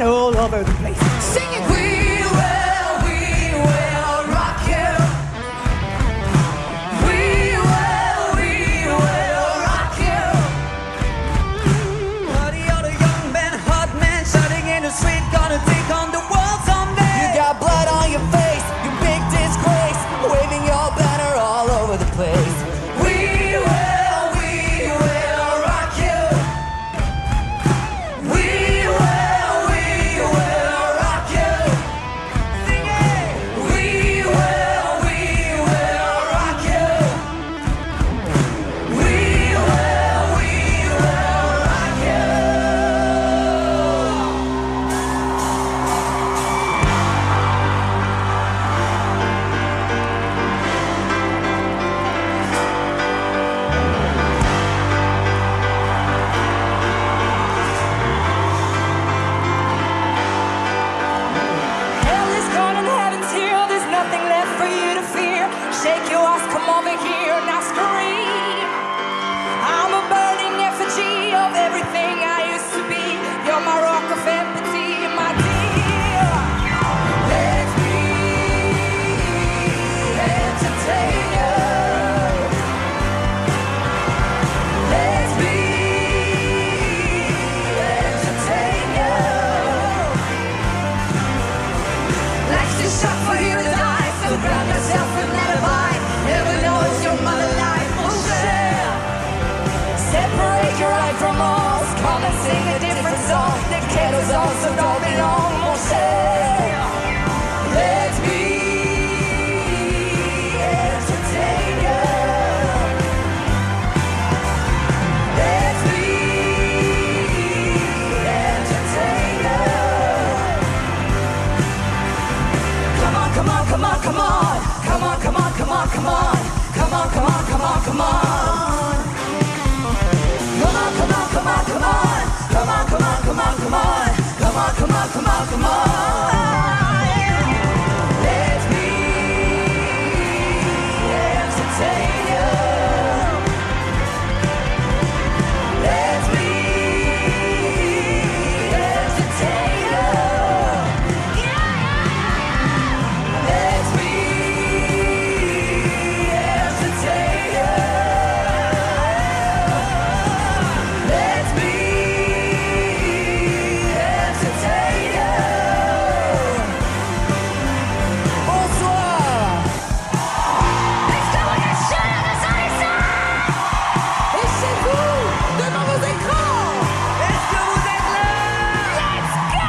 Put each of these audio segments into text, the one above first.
all over the place. Sing it, we will rock you. We will rock you. All the other young men, hot men, shouting in the street, gonna take on the world someday. You got blood on your face, you big disgrace, waving your banner all over the place. We will rock you. We will rock you. Sing it. We will rock you. We will rock you. Hell is gone and heaven's here. There's nothing left for you to fear. Shake your ass, come over here, now scream. I'm a burning effigy of everything I used to be. You're my rock of empathy, my dear. Let me entertain you. Let me entertain you. Life's too short for you to die, so grab yourself and let it by. Never know it's your mother life, bullshit. Separate your eye from us, come and sing a different song. The kettle's also don't belong, bullshit. Let me entertain you. Let me entertain you. Come on, come on, come on, come on. Come on, come on, come on, come on. Come on, come on, come on, come on. Come on, come on, come on, come on. Come on, come on, come on, come on. Come on, come on, come on, come on. Let me entertain you. Let me entertain you. Let me entertain you. Let me entertain you. Bonsoir. Exclamation à la salsa. Et chez vous, devant vos écrans, est-ce que vous êtes là? Let's go!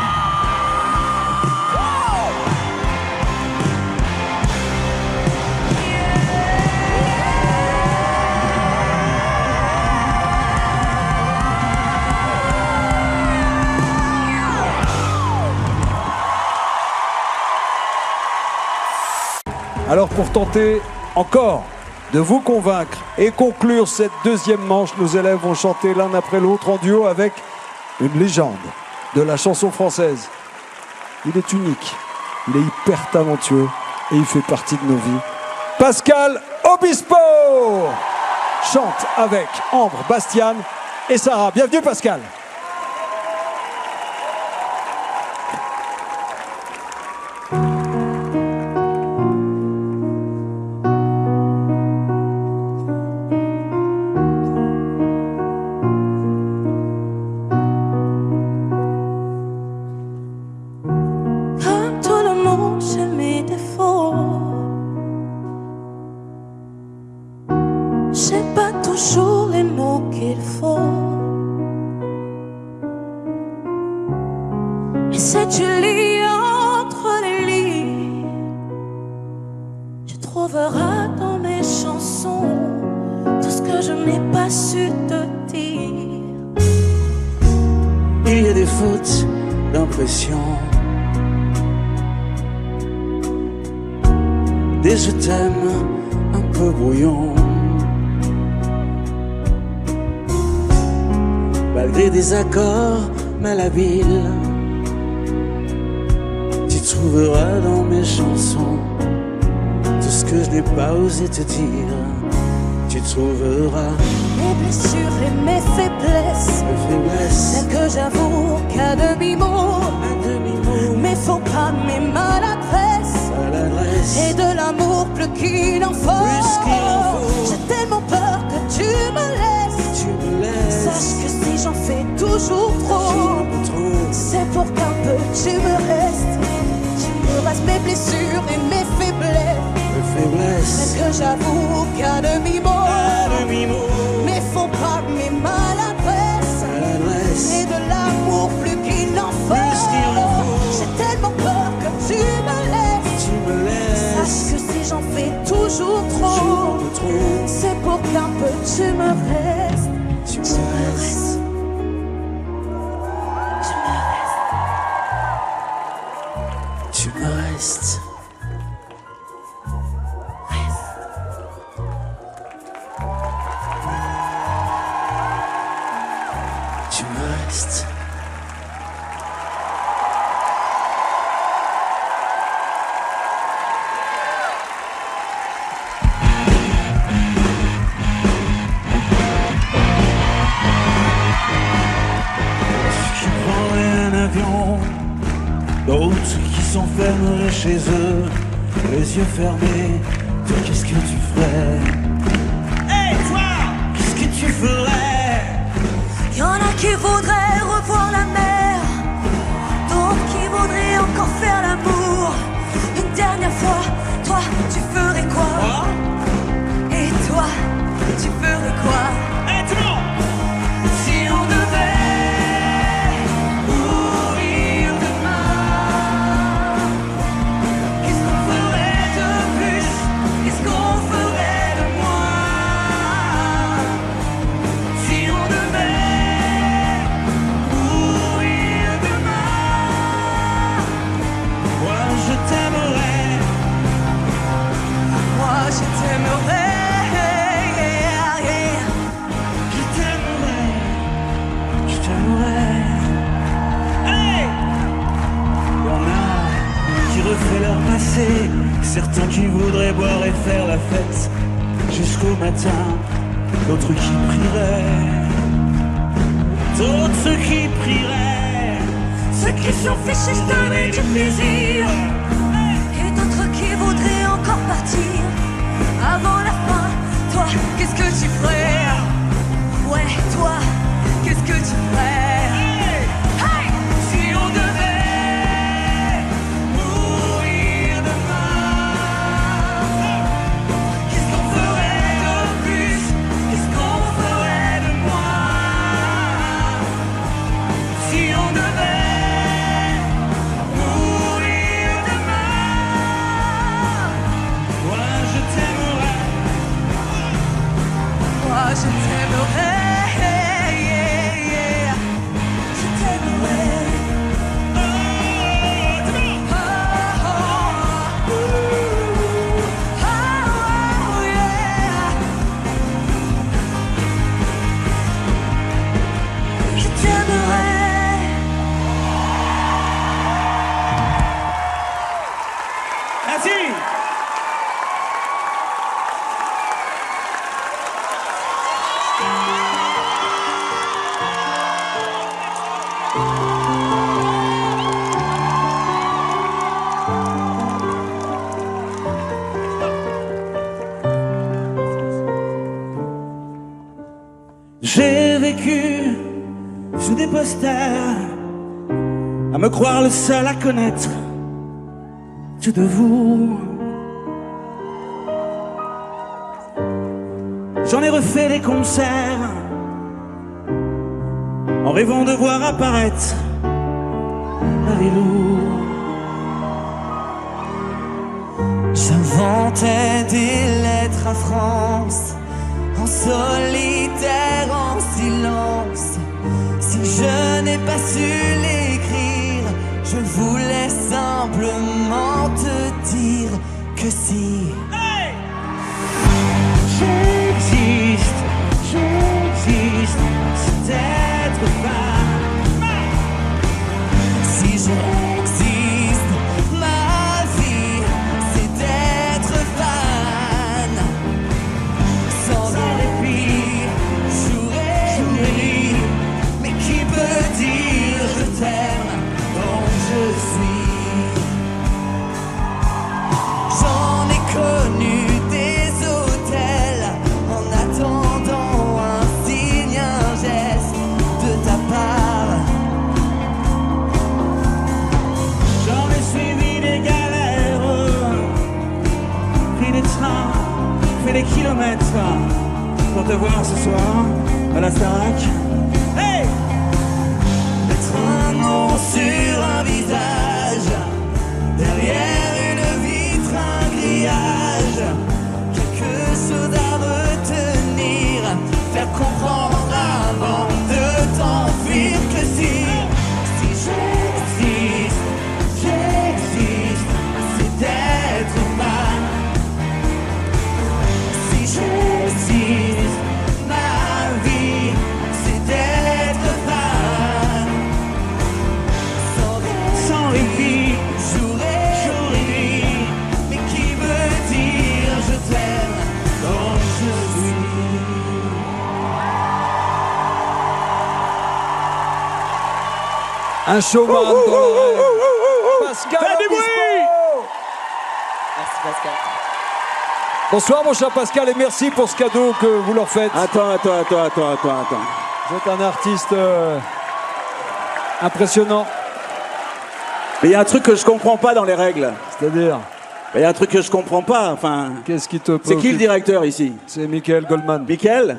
Alors pour tenter encore de vous convaincre et conclure cette deuxième manche, nos élèves vont chanter l'un après l'autre en duo avec une légende de la chanson française. Il est unique, il est hyper talentueux et il fait partie de nos vies. Pascal Obispo chante avec Ambre, Bastiane et Sarah. Bienvenue Pascal. Comme tout le monde, j'ai mes défauts. J'ai pas toujours les mots qu'il faut. Et si tu lis entre les lignes, tu trouveras dans mes chansons tout ce que je n'ai pas su te dire. Il y a des fautes d'impression, des je t'aime un peu brouillons, malgré des accords malhabiles. Tu trouveras dans mes chansons tout ce que je n'ai pas osé te dire. tu trouveras mes blessures et mes faiblesses, celles que j'avoue qu'à demi-mot, mes faux pas, mes maladresses, et de l'amour plus qu'il en faut. J'ai tellement peur que tu me laisses. Sache que si j'en fais toujours trop, c'est pour qu'un peu tu me restes. Tu me restes mes blessures et mes faiblesses, celles que j'avoue qu'à demi-mot, mes faux pas, mes maladresses, et de l'amour plus qu'il en faut. J'ai tellement peur que tu me laisses. Sache que si j'en fais toujours trop, c'est pour qu'un peu tu me restes. Tu me restes. Tu me restes. Tu me restes. Qui prendraient un avion, d'autres qui s'enfermeraient chez eux, les yeux fermés. Toi, qu'est-ce que tu ferais? Hey, toi, qu'est-ce que tu ferais? Y'en a qui voudraient revoir la mer, d'autres qui voudraient encore faire l'amour une dernière fois. Toi, tu ferais quoi? Et toi, tu ferais quoi? Hey, tout le monde! Si on devait mourir demain, qu'est-ce qu'on ferait de plus? Qu'est-ce qu'on ferait de moins? Si on devait mourir demain, Moi, je t'aimerais. moi je t'aimerais. Je t'aimerais. Je t'aimerais. Hey! Y'en a qui refait leur passé, certains qui voudraient boire et faire la fête jusqu'au matin, d'autres qui prieraient, d'autres qui prieraient, Ceux qui sont fichus de donner du plaisir, et d'autres qui voudraient encore partir avant la fin. Toi, qu'est-ce que tu ferais? Ouais, toi, qu'est-ce que tu ferais? Hey! Si on devait mourir demain, qu'est-ce qu'on ferait de plus? Qu'est-ce qu'on ferait de moins? Si on devait mourir demain, moi je t'aimerais. moi je t'aimerais. Je t'aimerais. Je t'aimerais. Merci. J'ai vécu sous des posters, à me croire le seul à connaître tout de vous. J'en ai refait des concerts, en rêvant de voir apparaître les loups. J'inventais des lettres à France, en solitaire, en silence. Si je n'ai pas su l'écrire, je voulais simplement te dire que si J'existe, c'est être fan. si j'existe, ma vie, c'est d'être fan. Sans des kilomètres pour te voir ce soir à la Starac. Hey! Mettre un nom sur un visage, derrière une vitre, un grillage, quelque chose à retenir, faire comprendre avant de t'enfuir que si j'existe, c'est d'être humain. Si j'existe, ma vie, c'est d'être fan. Sans répit, jour et nuit, mais qui veut dire je t'aime comme je suis. Un showman dans le rêve. Pascal Fais du Obispo. Merci Pascal. Bonsoir mon cher Pascal et merci pour ce cadeau que vous leur faites. Attends. Vous êtes un artiste impressionnant. Mais il y a un truc que je comprends pas dans les règles. C'est-à-dire, Il y a un truc que je comprends pas, enfin... qu'est-ce qui te C'est préoccupe? qui le directeur ici? C'est Michael Goldman. Mickaël?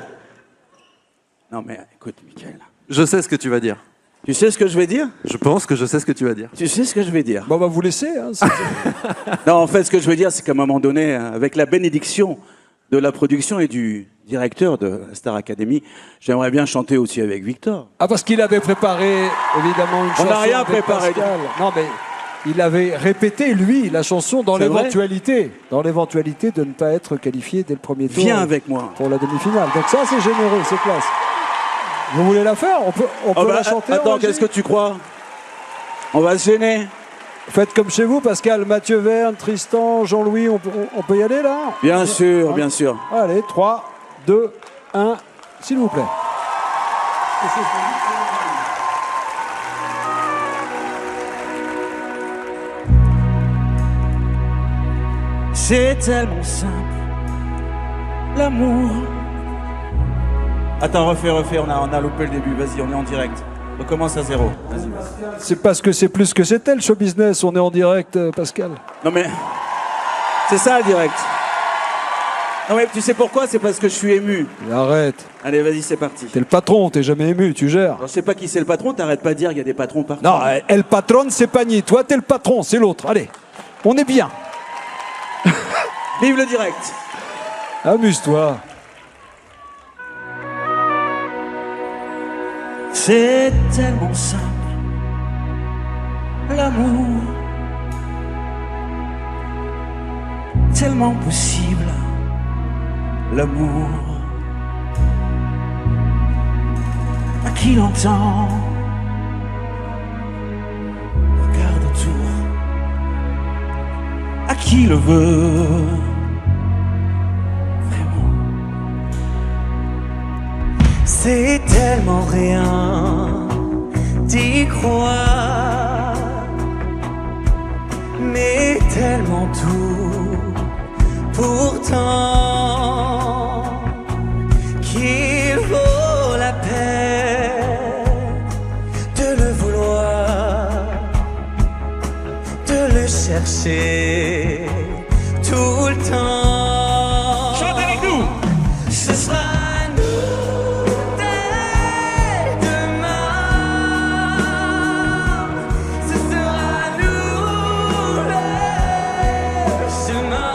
Non mais écoute, Mickaël. Je sais ce que tu vas dire. Tu sais ce que je vais dire? Je pense que je sais ce que tu vas dire. Tu sais ce que je vais dire? Bon, on va vous laisser. Hein, Non, en fait, ce que je veux dire, c'est qu'à un moment donné, avec la bénédiction de la production et du directeur de la Star Academy, j'aimerais bien chanter aussi avec Victor. Ah, parce qu'il avait préparé, évidemment, une On chanson. n'a rien avec préparé. Pascal. Non, mais il avait répété, lui, la chanson dans C'est vrai l'éventualité. Dans l'éventualité de ne pas être qualifié dès le premier tour. Viens avec moi. Pour la demi-finale. Donc ça, c'est généreux, c'est classe. Vous voulez la faire? On peut Oh bah, la chanter. attends, Roger qu'est-ce que tu crois? On va se gêner. Faites comme chez vous, Pascal, Mathieu Verne, Tristan, Jean-Louis, on peut y aller là? Bien sûr, bien sûr. Allez, 3, 2, 1, s'il vous plaît. C'est tellement simple, l'amour. Attends, refais, on a loupé le début, vas-y, on est en direct. On commence à zéro. Vas-y. C'est parce que c'est plus que c'était le show business, on est en direct, Pascal. Non mais, c'est ça le direct. Non mais tu sais pourquoi? C'est parce que je suis ému. Et arrête, Allez, vas-y, c'est parti. t'es le patron, t'es jamais ému, tu gères. Alors, je sais pas qui c'est le patron, t'arrêtes pas de dire qu'il y a des patrons partout. Non, elle patronne, c'est Pagny. Toi, t'es le patron, c'est l'autre. Allez, on est bien. Vive le direct. Amuse-toi. C'est tellement simple, l'amour. Tellement possible, l'amour. À qui l'entend? Regarde autour. À qui le veut? Vraiment. C'est tellement rien d'y croire, mais tellement tout pourtant qu'il vaut la peine de le vouloir, de le chercher tout le temps. Chante avec nous. Ce sera nous dès demain. Ce sera nous le chemin.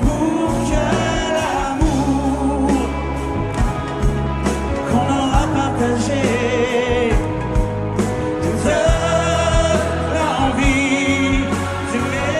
Pour que l'amour qu'on aura partagé nous donne l'envie d'aimer.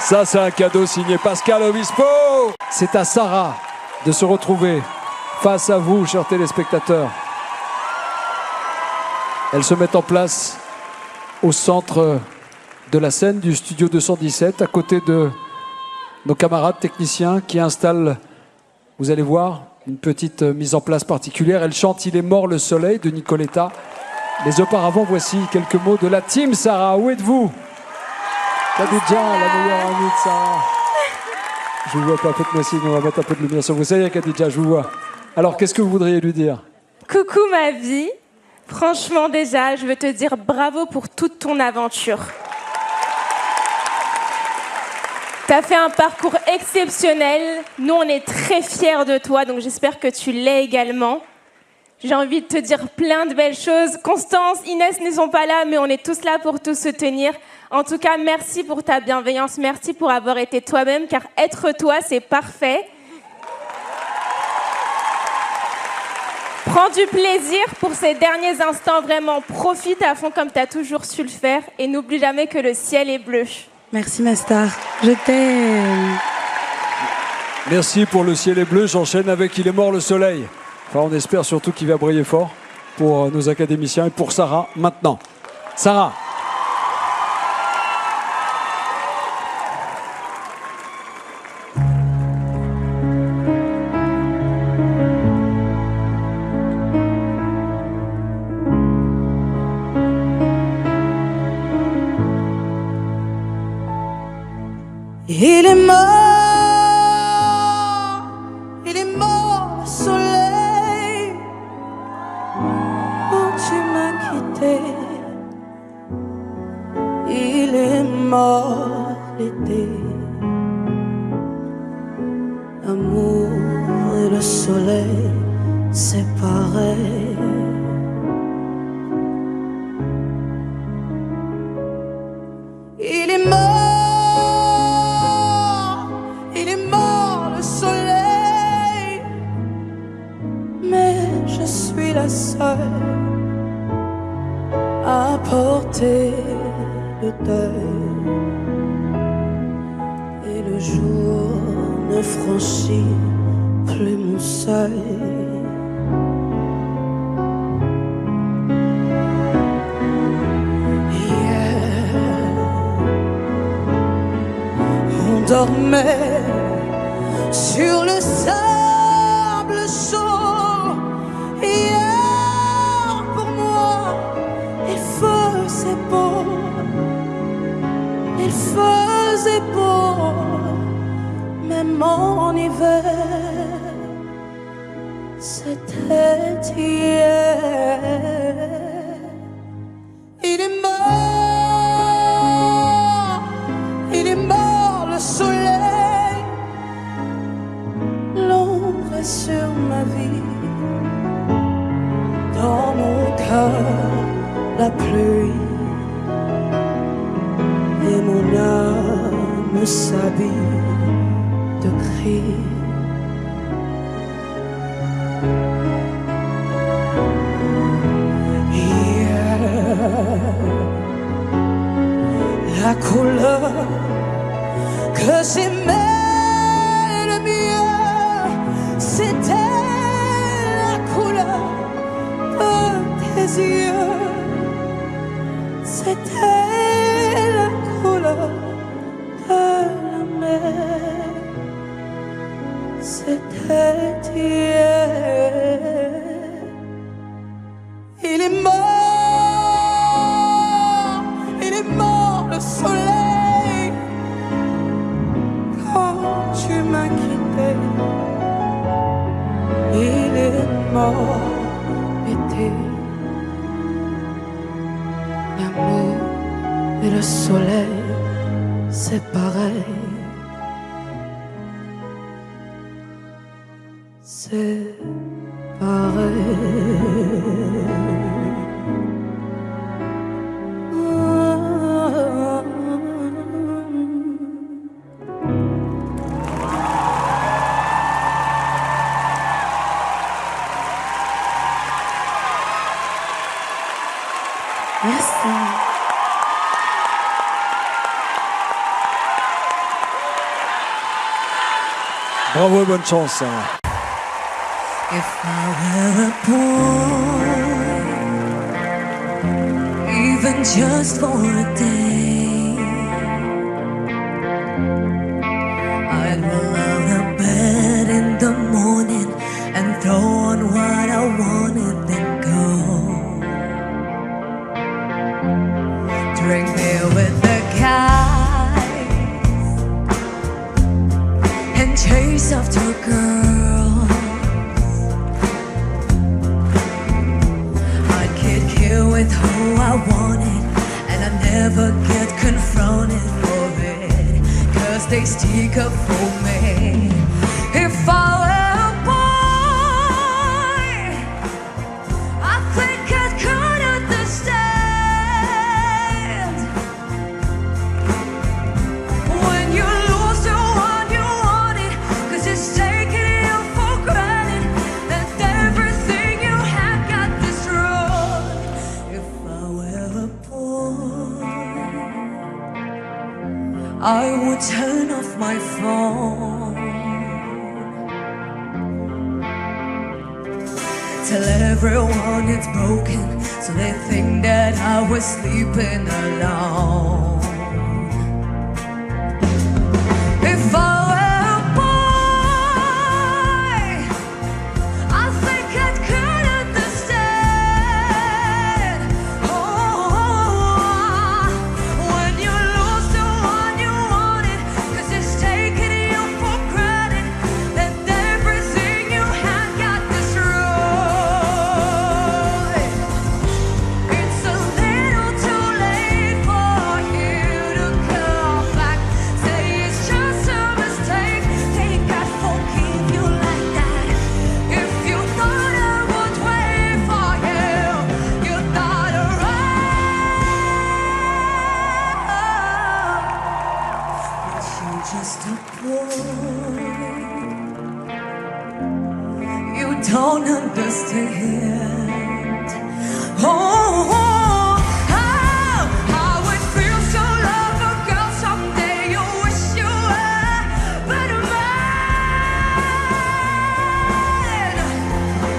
Ça, c'est un cadeau signé Pascal Obispo. C'est à Sarah de se retrouver face à vous, chers téléspectateurs. Elle se met en place au centre de la scène du studio 217, à côté de nos camarades techniciens qui installent, vous allez voir, une petite mise en place particulière. Elle chante « Il est mort le soleil » de Nicoletta. Mais auparavant, voici quelques mots de la team Sarah. Où êtes-vous? Khadija, la meilleure amie de Sarah. Je vous vois pas, faites-moi signe, on va mettre un peu de lumière sur vous. Ça y est, Khadija, je vous vois. Alors, qu'est-ce que vous voudriez lui dire? Coucou ma vie. Franchement, déjà, je veux te dire bravo pour toute ton aventure. T'as fait un parcours exceptionnel. Nous, on est très fiers de toi, donc j'espère que tu l'es également. J'ai envie de te dire plein de belles choses. Constance, Inès ne sont pas là, mais on est tous là pour te soutenir. En tout cas, merci pour ta bienveillance. Merci pour avoir été toi-même, car être toi, c'est parfait. Prends du plaisir pour ces derniers instants. Vraiment, profite à fond comme tu as toujours su le faire. Et n'oublie jamais que le ciel est bleu. Merci ma star, je t'aime. Merci pour le ciel est bleu. J'enchaîne avec Il est mort le soleil. Enfin, on espère surtout qu'il va briller fort pour nos académiciens et pour Sarah maintenant. Sarah. Il est mort le soleil. Oh, tu m'as quitté. Il est mort l'été. L'amour et le soleil, c'est pareil. Il est mort. La seule à porter le deuil, et le jour ne franchit plus mon seuil. Hier, on dormait sur le sable chaud. Il faisait beau, même en hiver. C'était hier. Il est mort le soleil. L'ombre est sur ma vie. Dans mon cœur, la pluie. Et mon âme s'habille de gris. Hier, la couleur que j'aimais le mieux, c'était la couleur de tes yeux. C'était la couleur de la mer. C'était hier. Il est mort le soleil. Quand tu m'as quitté, il est mort l'été. L'amour et le soleil, c'est pareil. C'est pareil. Merci. Bravo et bonne chance, Sarah. If I were a boy, even just for a day, I'd roll out of bed in the morning and throw on what I wanted, then go drink beer with the guys and chase after girls. I'd kick it with who I wanted, and I never get confronted for it, 'cause they stick up for me. If I were a boy, I think I could understand when you lose the one you wanted, 'cause it's taking you for granted, and everything you had got destroyed. If I were a boy, I would turn off my phone, tell everyone it's broken, so they think that I was sleeping alone. If I were a boy, I think I could understand. Oh, when you lose the one you wanted, 'cause it's taking you for granted, and everything you had got destroyed. It's a little too late for you to come back. Say it's just a mistake. Think I'd forgive you like that. If you thought I would wait for you, you thought but you're just a boy. You don't understand. Oh, how it feels to love a girl someday you wish you were, but a man,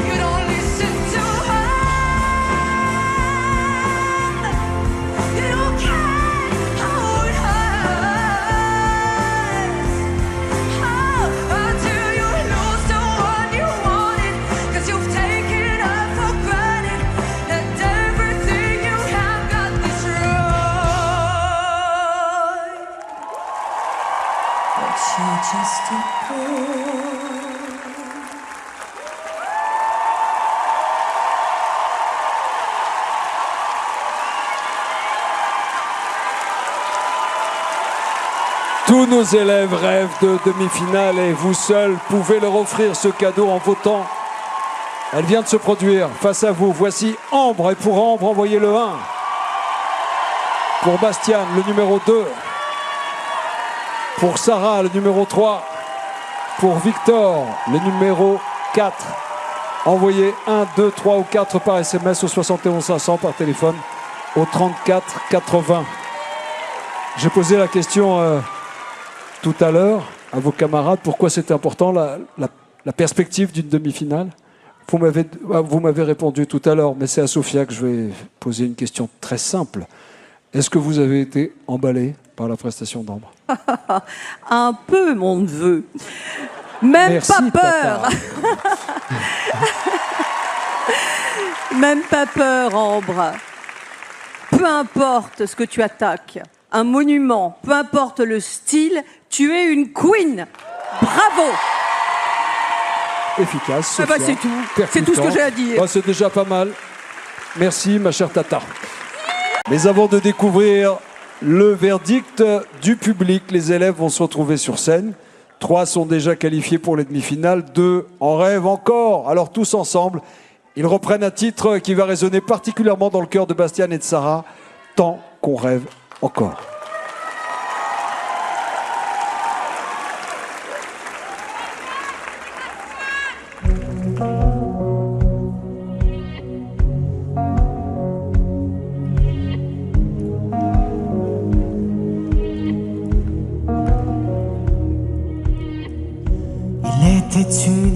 you don't listen to her, you don't care how it hurts. Until you lose the one you wanted, 'cause you've taken her for granted, and everything you have got destroyed. But you're just a boy. Tous nos élèves rêvent de demi-finale et vous seuls pouvez leur offrir ce cadeau en votant. Elle vient de se produire face à vous. Voici Ambre, et pour Ambre, envoyez le 1. Pour Bastiane, le numéro 2. Pour Sarah, le numéro 3. Pour Victor, le numéro 4. Envoyez 1, 2, 3 ou 4 par SMS au 71 500, par téléphone au 34 80. J'ai posé la question tout à l'heure à vos camarades, pourquoi c'était important la perspective d'une demi-finale. Vous m'avez répondu tout à l'heure, mais c'est à Sophia que je vais poser une question très simple. Est-ce que vous avez été emballé par la prestation d'Ambre? Un peu, mon neveu. Même Merci, pas peur. Même pas peur, Ambre. Peu importe ce que tu attaques, un monument, peu importe le style, tu es une queen. Bravo. Efficace, Sophia. C'est tout. C'est tout ce que j'ai à dire. C'est déjà pas mal. Merci, ma chère Tata. Mais avant de découvrir le verdict du public, les élèves vont se retrouver sur scène. 3 sont déjà qualifiés pour les demi-finales, 2 en rêvent encore. Alors tous ensemble, ils reprennent un titre qui va résonner particulièrement dans le cœur de Bastiane et de Sarah, Tant qu'on rêve encore.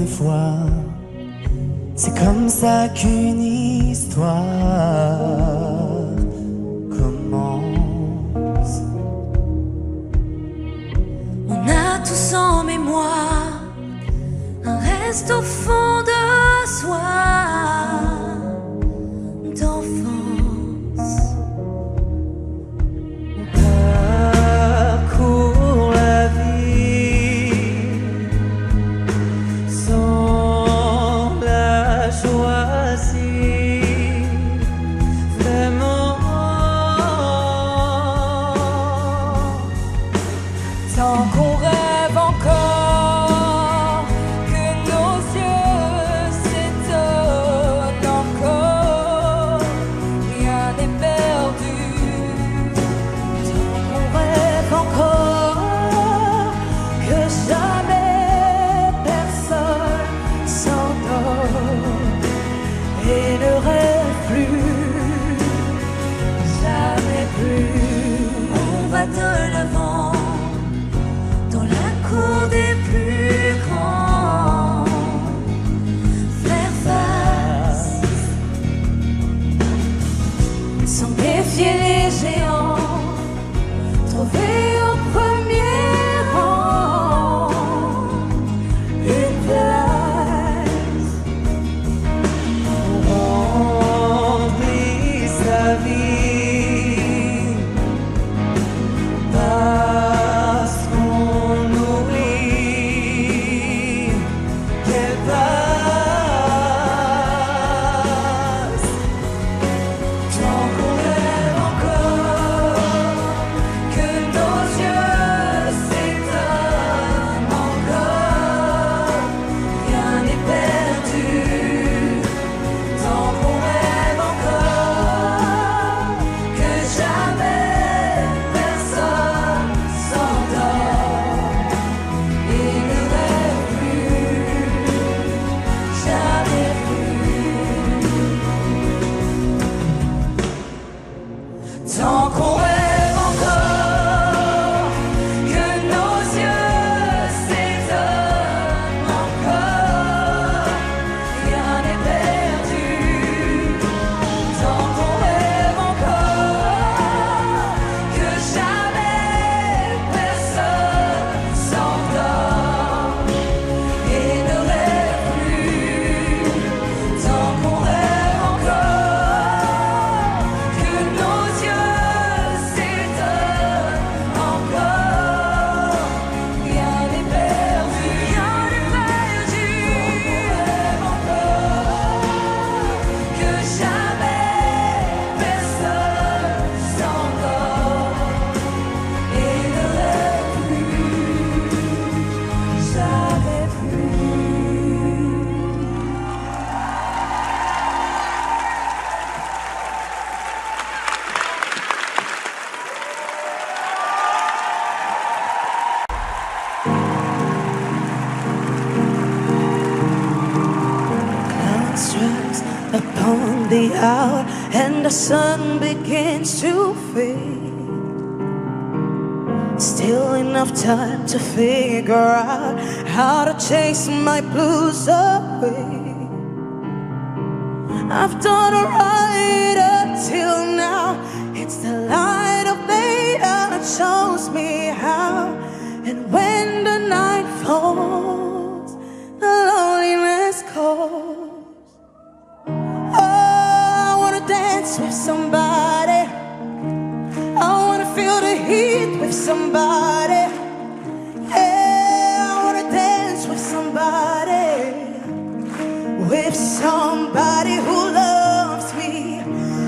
une fois. C'est comme ça qu'une histoire commence. On a tous en mémoire un reste au fond de soi d'enfance. On parcourt la vie sans la choisir vraiment. Tant qu'on rêve encore, que nos yeux s'étonnent encore, rien n'est perdu. Tant qu'on rêve encore, que jamais personne s'endort et ne rêve plus, jamais plus. On va de l'avant dans la cour des plus grands, faire face sans défier les géants, trouver au premier rang une place. On remplit sa vie parce qu'on oublie qu'elle passe. Tant qu'on rêve encore, que nos yeux s'étonnent encore, rien n'est perdu. Tant qu'on rêve encore, que jamais personne s'endort et ne rêve plus, jamais plus. Tant qu'on rêve encore, que nos yeux s'étonnent encore, rien n'est perdu. Tant qu'on rêve encore, que jamais personne s'endort et ne rêve plus. Tant qu'on rêve encore, que nos yeux s'étonnent encore, rien n'est perdu, rien n'est perdu. Tant qu'on rêve encore, que jamais personne s'endort et ne rêve plus, jamais plus. Cloud strikes upon the hour and the sun begins to fade. Still enough time to figure out how to chase my blues away. I've done alright until now. It's the light of day that shows me how. And when the night falls, the loneliness calls. Oh, I wanna dance with somebody. I wanna feel the heat with somebody. Yeah, I wanna dance with somebody. With somebody who loves me.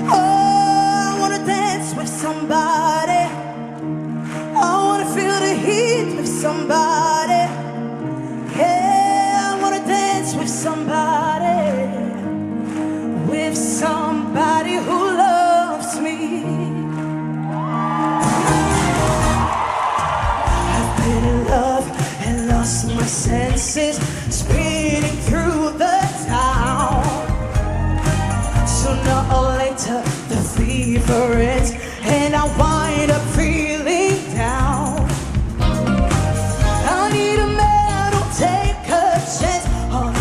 Oh, I wanna dance with somebody. I wanna feel the heat with somebody. Yeah, I wanna dance with somebody. With somebody who loves me. I've been in love and lost my senses, speeding through the town. Sooner or later, the fever ends, and I wind up feeling down. I need a man who'll take a chance on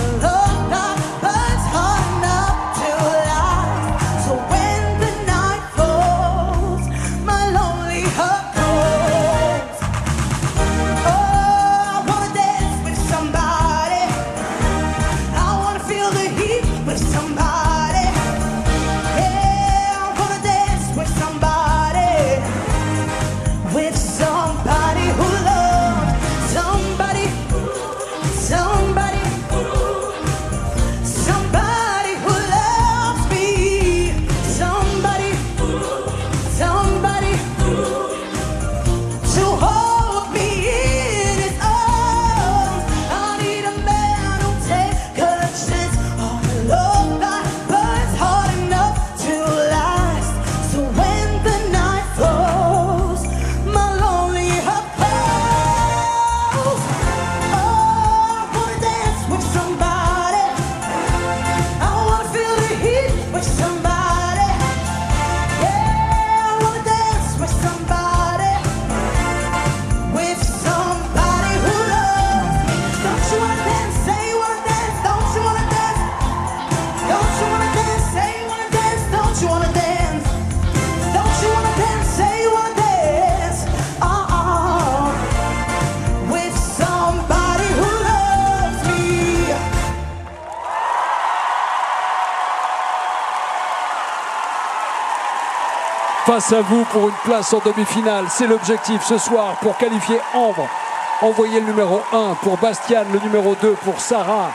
face à vous pour une place en demi-finale. C'est l'objectif ce soir pour qualifier Ambre. Envoyez le numéro 1 pour Bastien, le numéro 2 pour Sarah,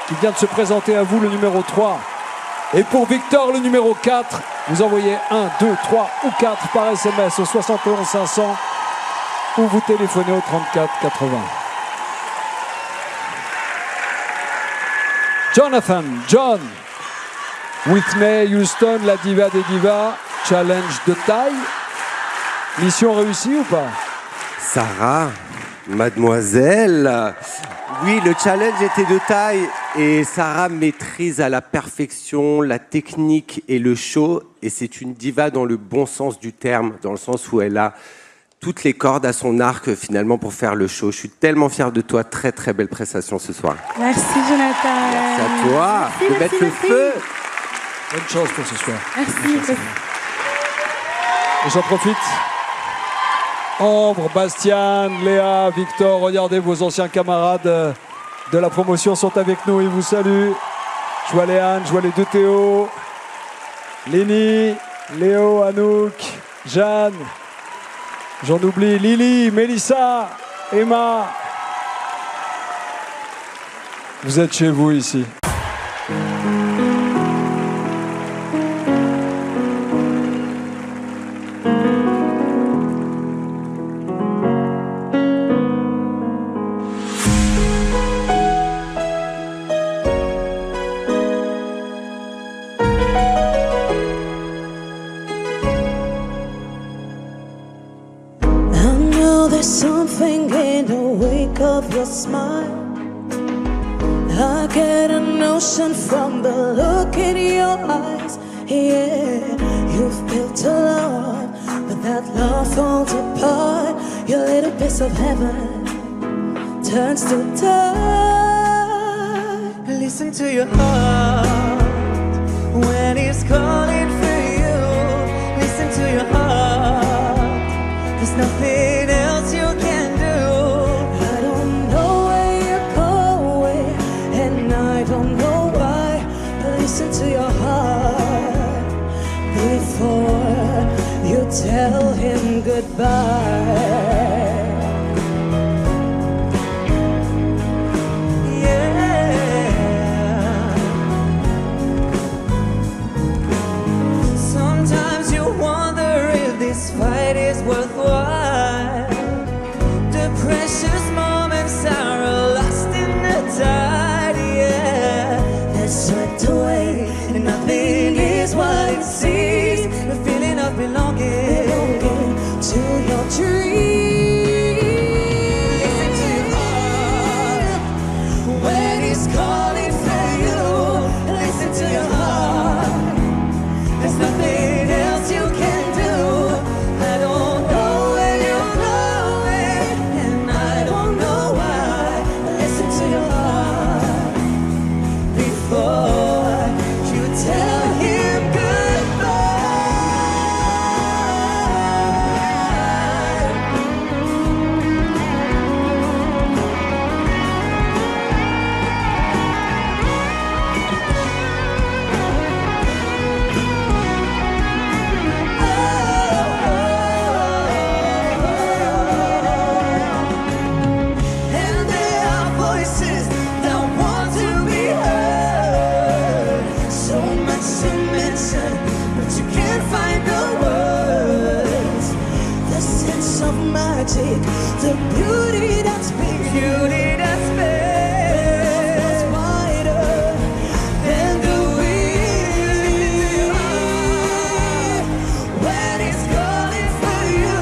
qui vient de se présenter à vous, le numéro 3. Et pour Victor, le numéro 4, vous envoyez 1, 2, 3 ou 4 par SMS au 71 500 ou vous téléphonez au 34 80. Jonathan, John, Whitney Houston, la diva des divas, challenge de taille. Mission réussie ou pas? Sarah, mademoiselle, oui, le challenge était de taille et Sarah maîtrise à la perfection la technique et le show, et c'est une diva dans le bon sens du terme, dans le sens où elle a toutes les cordes à son arc finalement pour faire le show. Je suis tellement fier de toi, très très belle prestation ce soir. Merci Jonathan. Merci à toi de mettre le feu. Bonne chance pour ce soir. Merci. Et j'en profite. Ambre, Bastien, Léa, Victor, regardez, vos anciens camarades de la promotion sont avec nous, ils vous saluent. Je vois Léane, je vois les deux Théo, Lénie, Léo, Anouk, Jeanne, j'en oublie, Lily, Mélissa, Emma. Vous êtes chez vous ici. Something in the wake of your smile. I get a notion from the look in your eyes. Yeah, you've built a love, but that love falls apart. Your little piece of heaven turns to dust. Listen to your heart when it's calling for you. Listen to your heart. There's nothing else you can do. I don't know where you're going, and I don't know why. But listen to your heart before you tell him goodbye. Sometimes you wonder if this fight is worthwhile. The precious moments are lost in the tide, yeah. They're swept away, and nothing is what it seems. The feeling of belonging to your dreams. Listen to your heart when it's calling for you. Listen to your heart. There's nothing else you can do. I don't know where you're going, and I don't know why. Listen to your heart before you tell him goodbye. And there are voices that want to be heard. So much to mention, but you can't find the words. The sense of magic, the beauty that's been Beauty that's been wider than the wind. When it's calling for you,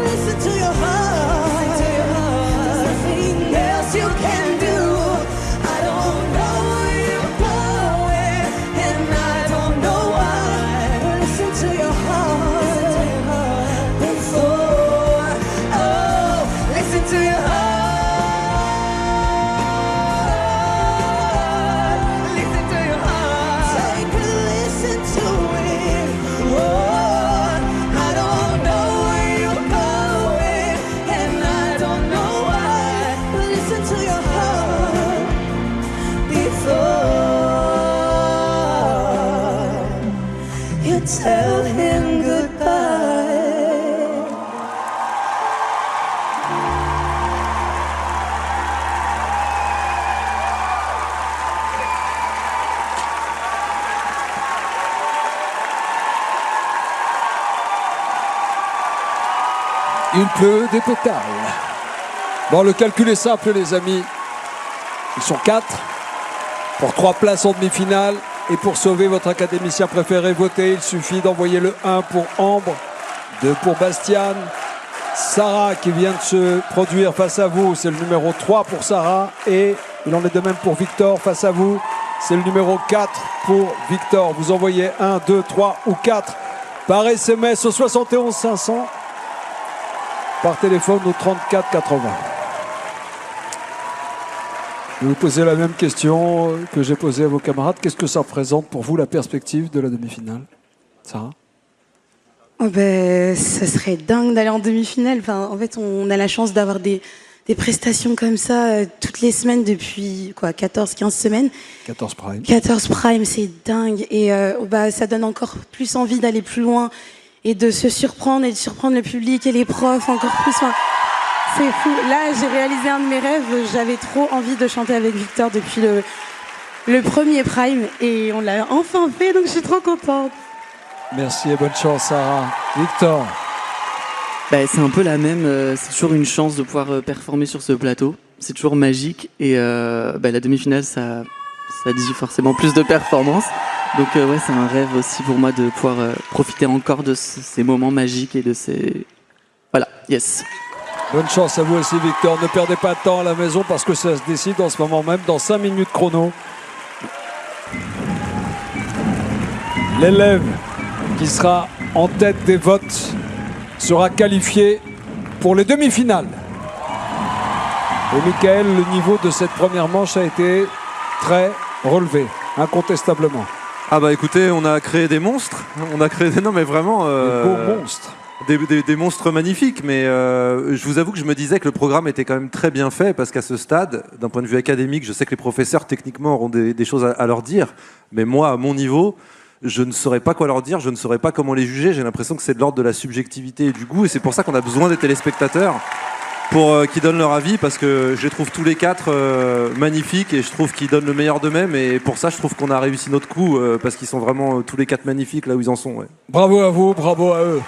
listen to your heart. There's nothing else you can do. I don't know where you're going, and I don't know why. Listen to your heart before. oh, listen to your heart. Listen to your heart. Take a listen to it. Oh, I don't know where you're going, and I don't know why. Listen to your heart before you tell him goodbye. Il pleut des pétales. Bon, le calcul est simple, les amis. Ils sont 4 pour 3 places en demi-finale. Et pour sauver votre académicien préféré, votez. Il suffit d'envoyer le 1 pour Ambre, 2 pour Bastiane. Sarah qui vient de se produire face à vous, c'est le numéro 3 pour Sarah. Et il en est de même pour Victor face à vous. C'est le numéro 4 pour Victor. Vous envoyez 1, 2, 3 ou 4 par SMS au 71 500. Par téléphone au 34 80. Je vais vous poser la même question que j'ai posée à vos camarades. Qu'est-ce que ça représente pour vous, la perspective de la demi-finale, Sarah? Oh ben, ça serait dingue d'aller en demi-finale. Enfin, en fait, on a la chance d'avoir des prestations comme ça toutes les semaines depuis 14-15 semaines. 14 Prime. 14 Prime, c'est dingue. Et ça donne encore plus envie d'aller plus loin et de se surprendre et de surprendre le public et les profs encore plus. Enfin, c'est fou. Là, j'ai réalisé un de mes rêves. J'avais trop envie de chanter avec Victor depuis le premier Prime et on l'a enfin fait, donc je suis trop contente. Merci et bonne chance, Sarah. Victor. C'est un peu la même. C'est toujours une chance de pouvoir performer sur ce plateau. C'est toujours magique et la demi-finale, ça dit forcément plus de performance. Donc c'est un rêve aussi pour moi de pouvoir profiter encore de ces moments magiques et de ces... Voilà, yes. Bonne chance à vous aussi, Victor. Ne perdez pas de temps à la maison parce que ça se décide en ce moment même, dans 5 minutes chrono. L'élève qui sera en tête des votes sera qualifié pour les demi-finales. Et Michael, le niveau de cette première manche a été très relevé, incontestablement. Ah bah écoutez, on a créé des monstres. On a créé des... Non mais vraiment... Des beaux monstres. Des monstres magnifiques, mais je vous avoue que je me disais que le programme était quand même très bien fait, parce qu'à ce stade, d'un point de vue académique, je sais que les professeurs techniquement auront des choses à leur dire, mais moi, à mon niveau, je ne saurais pas quoi leur dire, je ne saurais pas comment les juger. J'ai l'impression que c'est de l'ordre de la subjectivité et du goût, et c'est pour ça qu'on a besoin des téléspectateurs pour qu'ils donnent leur avis, parce que je les trouve tous les 4 magnifiques et je trouve qu'ils donnent le meilleur d'eux-mêmes, et pour ça je trouve qu'on a réussi notre coup, parce qu'ils sont vraiment tous les 4 magnifiques là où ils en sont. Ouais. Bravo à vous, bravo à eux.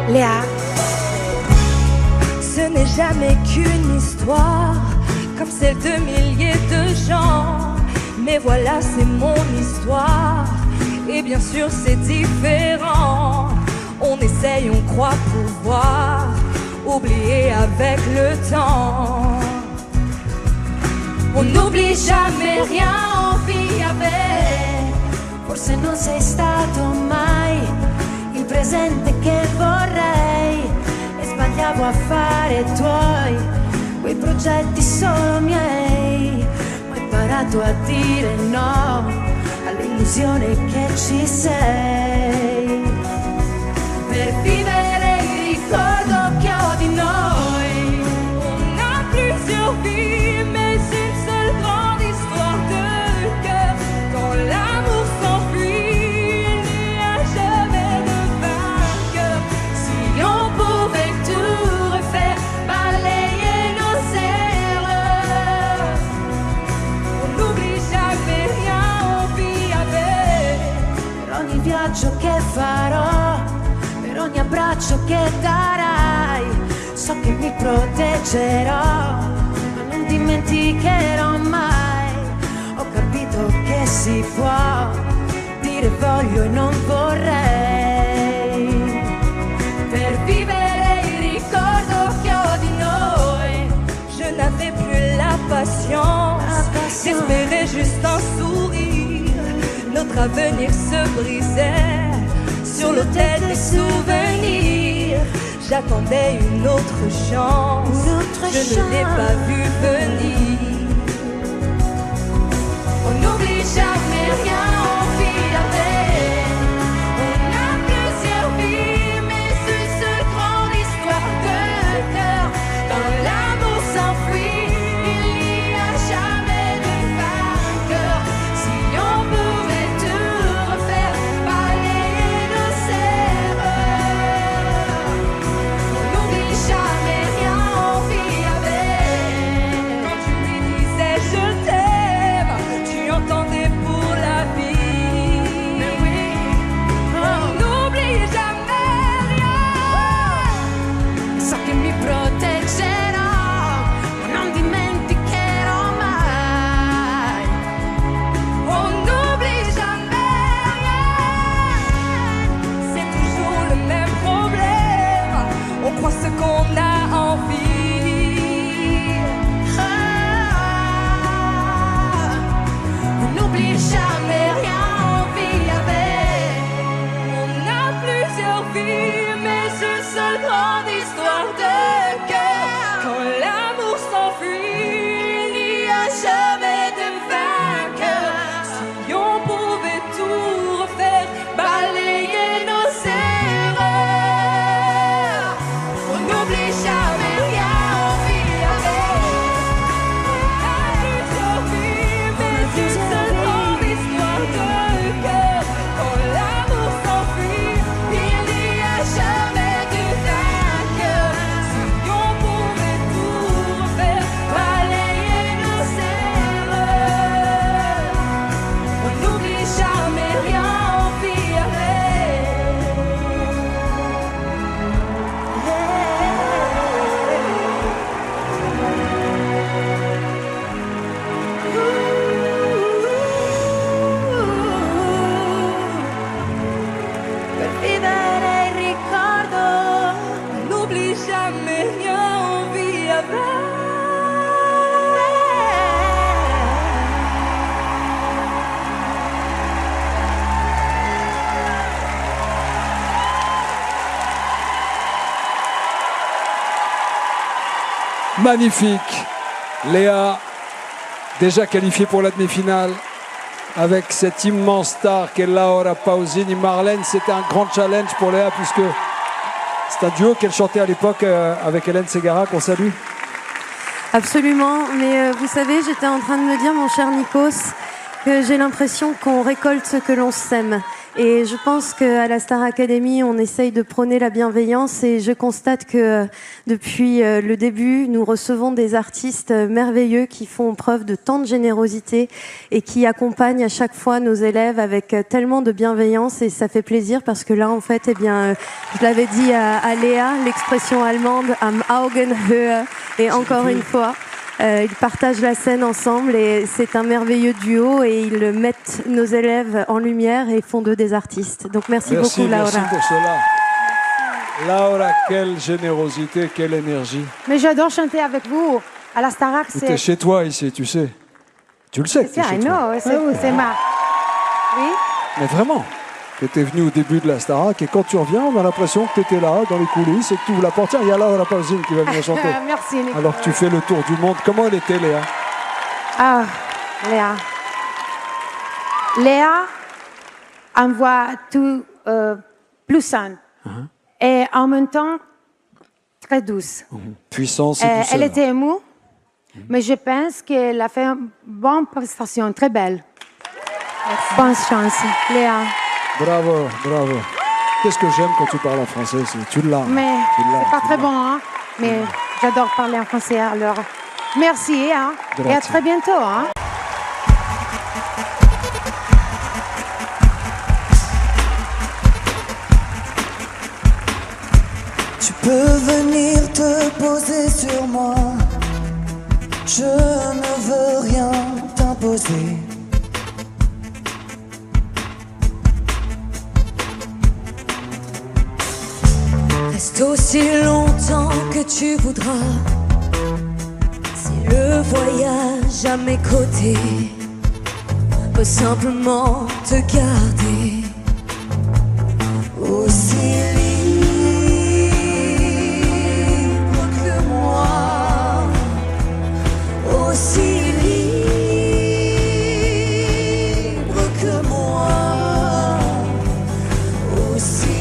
Léa. Ce n'est jamais qu'une histoire comme celle de milliers de gens, mais voilà, c'est mon histoire et bien sûr c'est différent. On essaye, on croit pouvoir oublier avec le temps. On n'oublie jamais rien, on vit avec. Forse non sei stato mai il presente che vorrei, e sbagliavo a fare tuoi quei progetti solo miei. Ho imparato a dire no all'illusione che ci sei, per vivere il ricordo che ho di noi. On a plusieurs vies, mais une seule grande histoire de cœur. Quand l'amour s'enfuit, il n'y a jamais de vainqueur. Si on pouvait tout refaire, balayer nos erreurs. On n'oublie jamais rien, on vit avec. Per ogni viaggio che farò, per ogni abbraccio che darai, so che mi proteggerò, ma non dimenticherò mai. Ho capito che si può dire voglio e non vorrei, Per vivere il ricordo che ho di noi. Je n'avais plus la patience d'espérer juste un sourire. Notre avenir se brisait sur l'autel des souvenirs. J'attendais une autre chance, je ne l'ai pas vu venir. on n'oublie jamais rien, on vit avec. On a plusieurs vies, mais une seule grande histoire de cœur. Quand l'amour s'enfuit, il n'y a jamais de vainqueur. Si on pouvait tout Magnifique. Léa, déjà qualifiée pour la demi-finale, avec cette immense star qu'est Laura Pausini. Marlène, c'était un grand challenge pour Léa, puisque c'est un duo qu'elle chantait à l'époque avec Hélène Ségara, qu'on salue. Absolument, mais vous savez, j'étais en train de me dire, mon cher Nikos, que j'ai l'impression qu'on récolte ce que l'on sème. Et je pense qu'à la Star Academy, on essaye de prôner la bienveillance et je constate que depuis le début, nous recevons des artistes merveilleux qui font preuve de tant de générosité et qui accompagnent à chaque fois nos élèves avec tellement de bienveillance et ça fait plaisir parce que là, en fait, eh bien, je l'avais dit à Léa, l'expression allemande « am Augenhöhe » et encore une fois, ils partagent la scène ensemble et c'est un merveilleux duo et ils mettent nos élèves en lumière et font d'eux des artistes. Donc merci beaucoup Laura. Merci pour cela. Laura, quelle générosité, quelle énergie. Mais j'adore chanter avec vous à la Starac. T'es chez toi ici, tu sais. Tu le sais que t'es chez toi. C'est ma... Oui. Mais vraiment, tu étais venu au début de la Starac et quand tu reviens, on a l'impression que tu étais là, dans les coulisses, et que tu ouvres la porte. Tiens, il y a Laura Pausini qui va venir chanter. Merci, Nicolas. Alors que tu fais le tour du monde. Comment elle était, Léa? Ah, Léa. Léa envoie tout plus simple et en même temps très douce. Puissance et douceur. Elle était émue, mais je pense qu'elle a fait une bonne prestation, très belle. Merci. Bonne chance, Léa. Bravo, bravo. Qu'est-ce que j'aime quand tu parles en français, tu l'as. Mais c'est pas très bon, hein. Mais j'adore parler en français, alors merci, hein. Et à très bientôt, hein. Tu peux venir te poser sur moi, je ne veux rien t'imposer. Reste aussi longtemps que tu voudras. Si le voyage à mes côtés peut simplement te garder aussi libre que moi, aussi libre que moi, aussi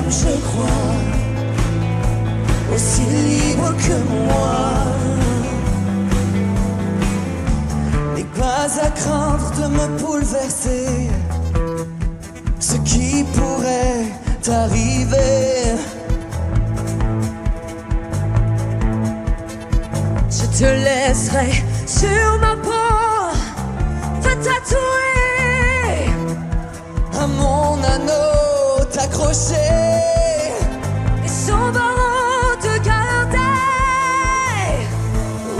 je crois, aussi libre que moi. N'aie pas à craindre de me bouleverser, ce qui pourrait t'arriver. Je te laisserai sur ma peau te tatouer à mon anneau t'accrocher. Son barreau te garder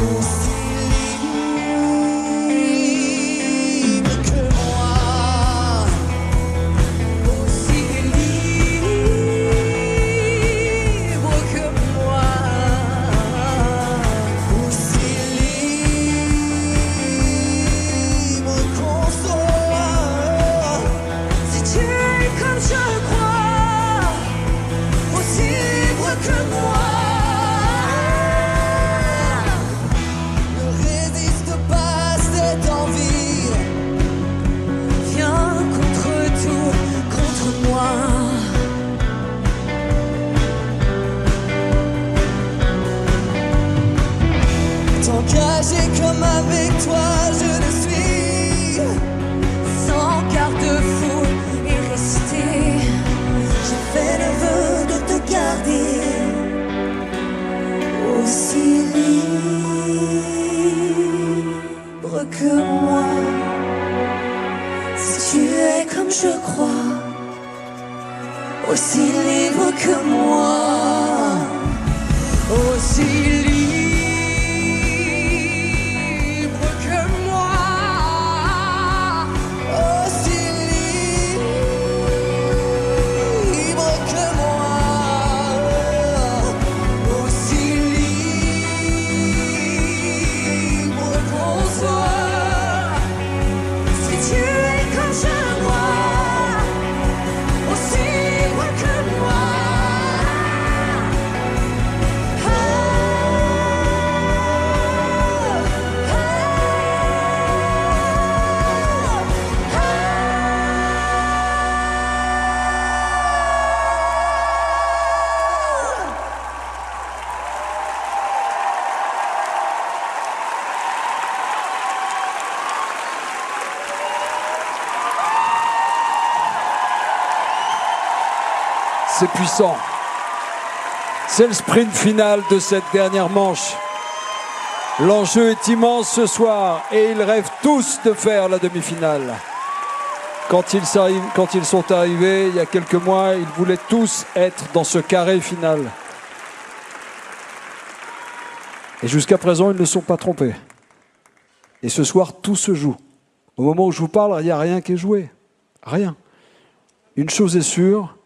aussi libre que moi, aussi libre que moi, aussi libre qu'on soit. Si tu es comme je crois, aussi libre que moi. Ne résiste pas à cette envie. Viens contre tout, contre moi. T'engager comme avec toi je le suis, sans garde-fou et rester. J'ai fait le vœu de te garder aussi libre que moi. Si tu es comme je crois, aussi libre que moi, aussi libre que moi. c'est puissant. C'est le sprint final de cette dernière manche. L'enjeu est immense ce soir et ils rêvent tous de faire la demi-finale. Quand ils sont arrivés il y a quelques mois, ils voulaient tous être dans ce carré final. Et jusqu'à présent, ils ne sont pas trompés. Et ce soir, tout se joue. Au moment où je vous parle, il n'y a rien qui est joué. Rien. Une chose est sûre,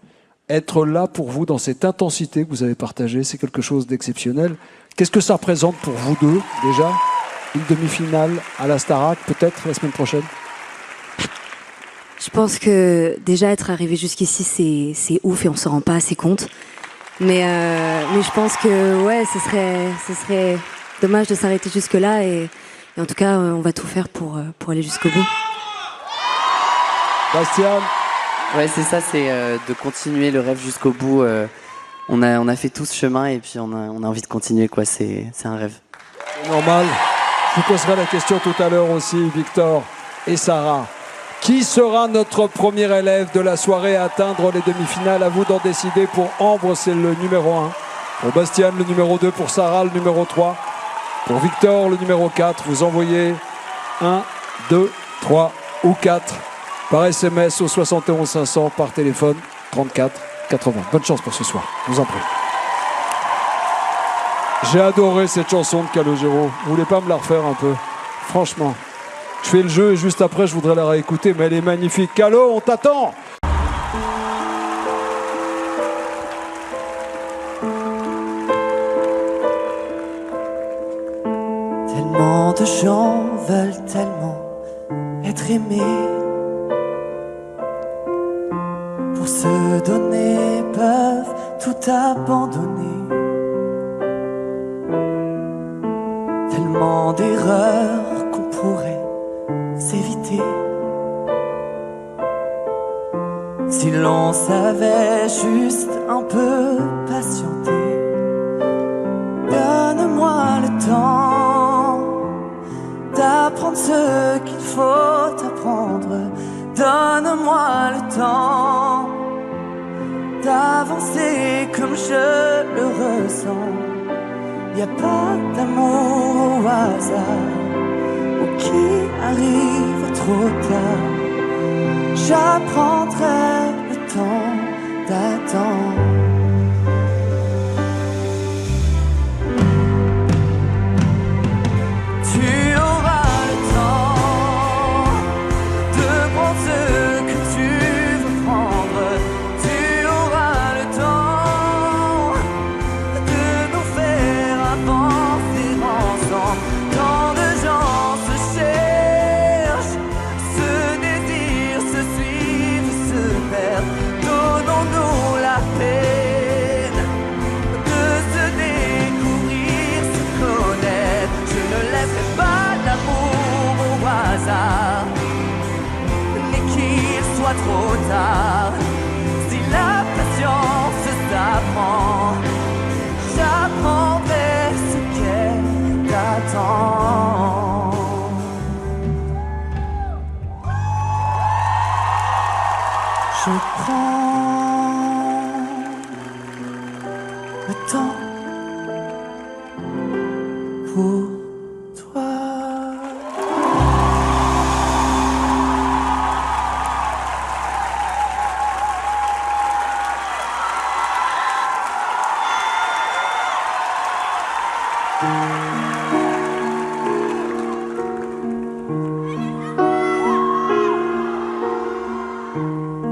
être là pour vous dans cette intensité que vous avez partagée, c'est quelque chose d'exceptionnel. Qu'est-ce que ça représente pour vous deux, déjà? Une demi-finale à la Starac, peut-être la semaine prochaine? Je pense que déjà être arrivé jusqu'ici, c'est ouf et on se rend pas assez compte. Mais je pense que ouais, ce serait dommage de s'arrêter jusque-là et en tout cas, on va tout faire pour aller jusqu'au bout. Bastien? Ouais, c'est ça, c'est de continuer le rêve jusqu'au bout. On a fait tout ce chemin et puis on a envie de continuer, quoi. C'est un rêve. C'est normal. Je vous poserai la question tout à l'heure aussi, Victor et Sarah. Qui sera notre premier élève de la soirée à atteindre les demi-finales? À vous d'en décider. Pour Ambre, c'est le numéro 1. Pour Bastien, le numéro 2. Pour Sarah, le numéro 3. Pour Victor, le numéro 4. Vous envoyez 1, 2, 3 ou 4 par SMS au 71 500, par téléphone 34 80. Bonne chance pour ce soir. Je vous en prie. J'ai adoré cette chanson de Calogero. Vous voulez pas me la refaire un peu? Franchement. Je fais le jeu et juste après, je voudrais la réécouter, mais elle est magnifique. Calo, on t'attend! Tellement de gens veulent tellement être aimés. Pour se donner, peuvent tout abandonner. Tellement d'erreurs qu'on pourrait s'éviter si l'on savait juste un peu patienter. Donne-moi le temps d'apprendre ce qu'il faut apprendre. Donne-moi le temps d'avancer comme je le ressens. Y a pas d'amour au hasard ou qui arrive trop tard. J'apprendrai le temps d'attendre. Tu auras le temps de prendre ce que tu veux prendre. Tu auras le temps de nous faire avancer ensemble. Tant de gens se cherchent, se désirent, se suivent, se perdent. Donnons-nous la peine de se découvrir, se connaître. Je ne laisserai pas l'amour au hasard, ni qu'il soit trop tard. Si la patience s'apprend, j'apprendrai ce qu'elle t'attend. Je prends le temps pour toi.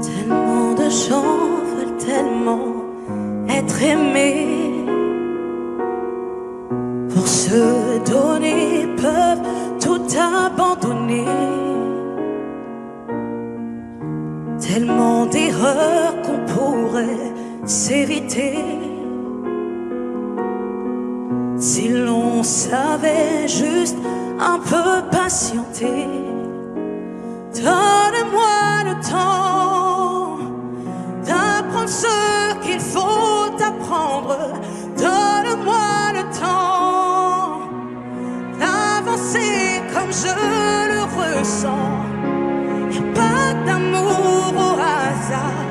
Tellement de gens veulent tellement être aimés. Pour se donner, peuvent tout abandonner. Tellement d'erreurs qu'on pourrait s'éviter si l'on savait juste un peu patienter. Donne-moi le temps d'apprendre ce qu'il faut apprendre. Donne-moi le temps d'avancer comme je le ressens. Y'a pas d'amour au hasard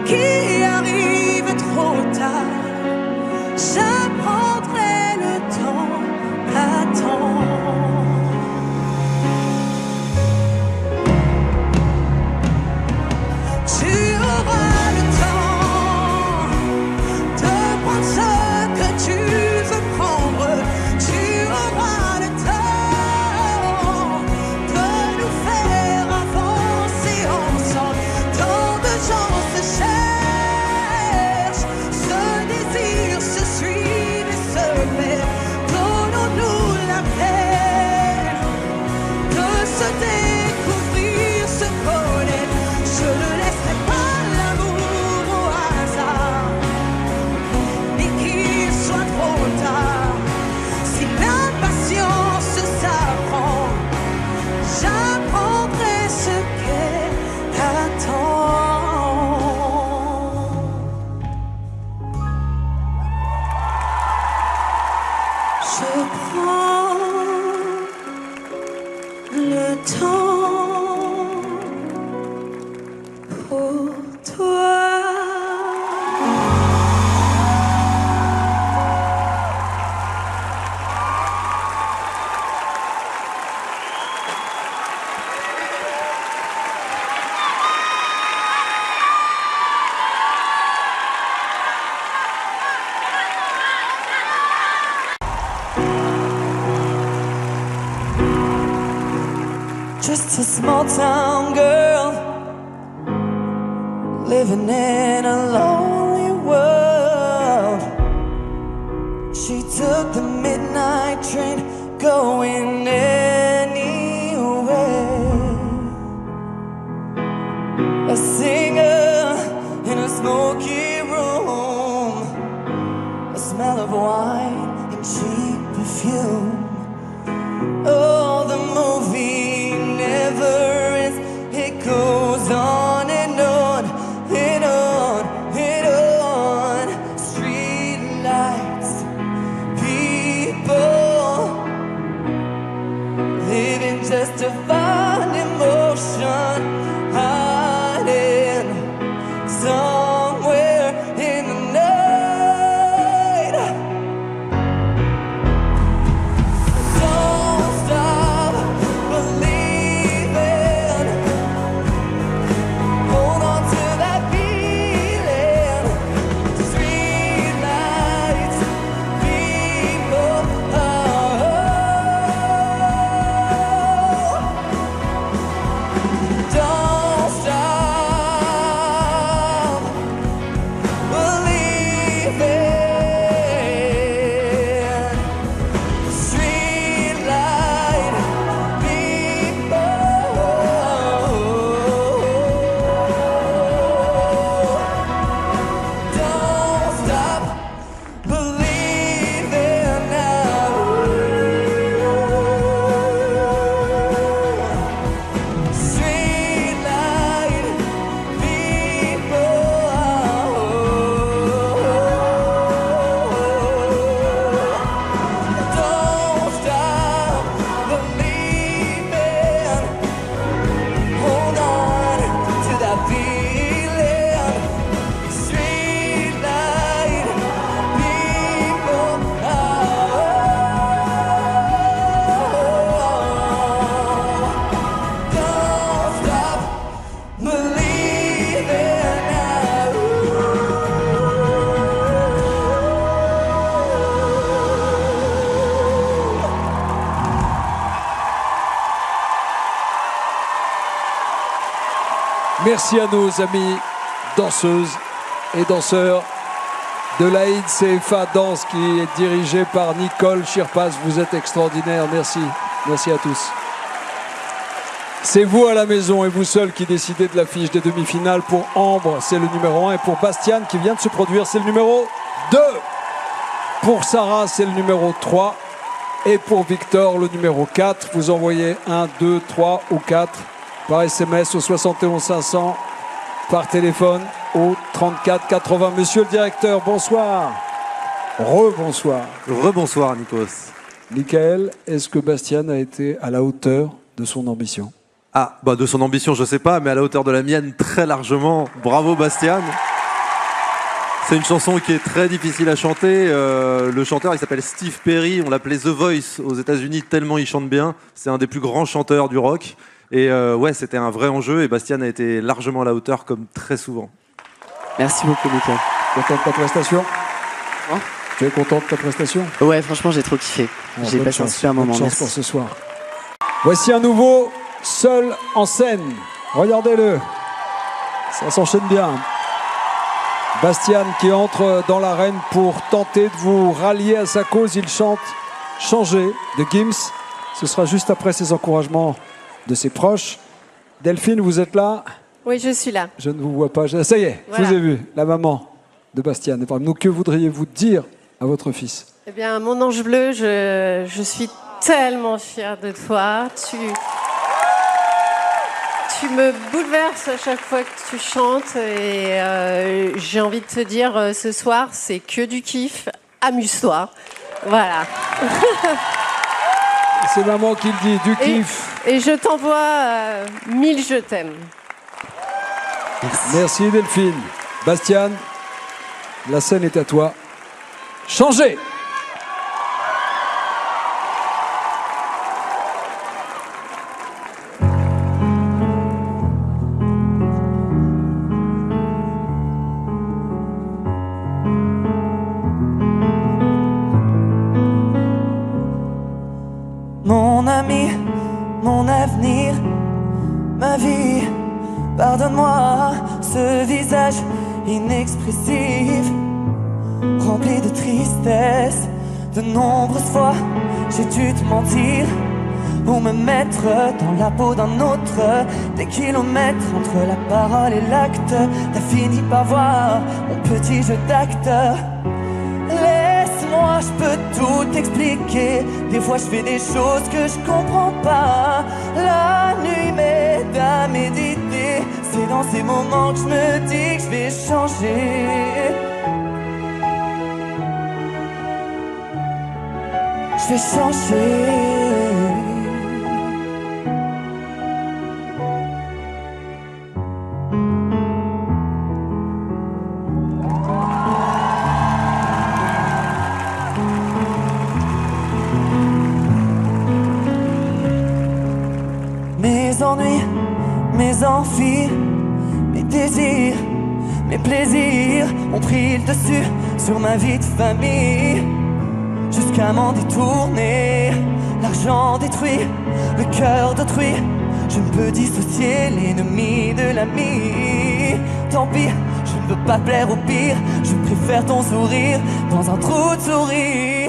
qui arrive Je prends le temps pour toi. Just a small town girl living in a lonely world. She took the midnight train going anywhere. A singer in a smoky room, a smell of wine and cheap perfume. Oh, the movie never ends. It goes on and on and on and on. Street lights, people living just to find emotion, hiding somewhere in the night. Don't stop believing. Hold on to that feeling. Street lights, people. Don't stop believing. Street light, don't stop believing now. Street light, don't stop believing. Hold on to that feeling. Street light, people. Don't stop believing now. Merci à nos amis danseuses et danseurs de l'AID CFA Danse qui est dirigée par Nicole Chirpas. Vous êtes extraordinaires. Merci. Merci à tous. C'est vous à la maison et vous seul qui décidez de l'affiche des demi-finales. Pour Ambre, c'est le numéro 1. Et pour Bastiane, qui vient de se produire, c'est le numéro 2. Pour Sarah, c'est le numéro 3. Et pour Victor, le numéro 4. Vous envoyez 1, 2, 3 ou 4 par SMS au 71 500, par téléphone au 34 80. Monsieur le directeur, bonsoir. Rebonsoir. Rebonsoir, Nikos. Michael, est-ce que Bastiane a été à la hauteur de son ambition? Ah, bah de son ambition, je sais pas, mais à la hauteur de la mienne, très largement. Bravo, Bastiane. C'est une chanson qui est très difficile à chanter. Le chanteur, il s'appelle Steve Perry. On l'appelait The Voice aux États-Unis tellement il chante bien. C'est un des plus grands chanteurs du rock. Et ouais, c'était un vrai enjeu. Et Bastiane a été largement à la hauteur, comme très souvent. Merci beaucoup, Michael. Content de ta prestation? Hein? Tu es content de ta prestation? Ouais, franchement, j'ai trop kiffé. J'ai passé un super moment. Bonne chance Merci. pour ce soir. Voici un nouveau Seul en scène. Regardez-le. Ça s'enchaîne bien. Bastiane qui entre dans l'arène pour tenter de vous rallier à sa cause. Il chante Changer de Gims. Ce sera juste après ses encouragements de ses proches. Delphine, vous êtes là? Oui, je suis là. Je ne vous vois pas. Ça y est, Voilà. je vous ai vu. La maman de Bastiane. Donc, que voudriez-vous dire à votre fils? Eh bien, mon ange bleu, je suis tellement fière de toi. Tu me bouleverses à chaque fois que tu chantes et j'ai envie de te dire ce soir, c'est que du kiff. Amuse-toi. Voilà. C'est maman qui le dit, du kiff. Et je t'envoie 1000 je t'aime. Merci Delphine. Bastien, la scène est à toi. Changez! Mon ami, mon avenir, ma vie, pardonne-moi ce visage inexpressif, rempli de tristesse. De nombreuses fois, j'ai dû te mentir ou me mettre dans la peau d'un autre. Des kilomètres entre la parole et l'acte, t'as fini par voir mon petit jeu d'acteur. Laisse-moi, je peux tout expliquer. Des fois je fais des choses que je comprends pas. La nuit m'aide à méditer. C'est dans ces moments que je me dis que je vais changer. Je vais changer. Mes ennuis, mes envies, mes désirs, mes plaisirs ont pris le dessus sur ma vie de famille. Jusqu'à m'en détourner, l'argent détruit le cœur d'autrui. Je ne peux dissocier l'ennemi de l'ami. Tant pis, je ne veux pas plaire au pire. Je préfère ton sourire dans un trou de souris.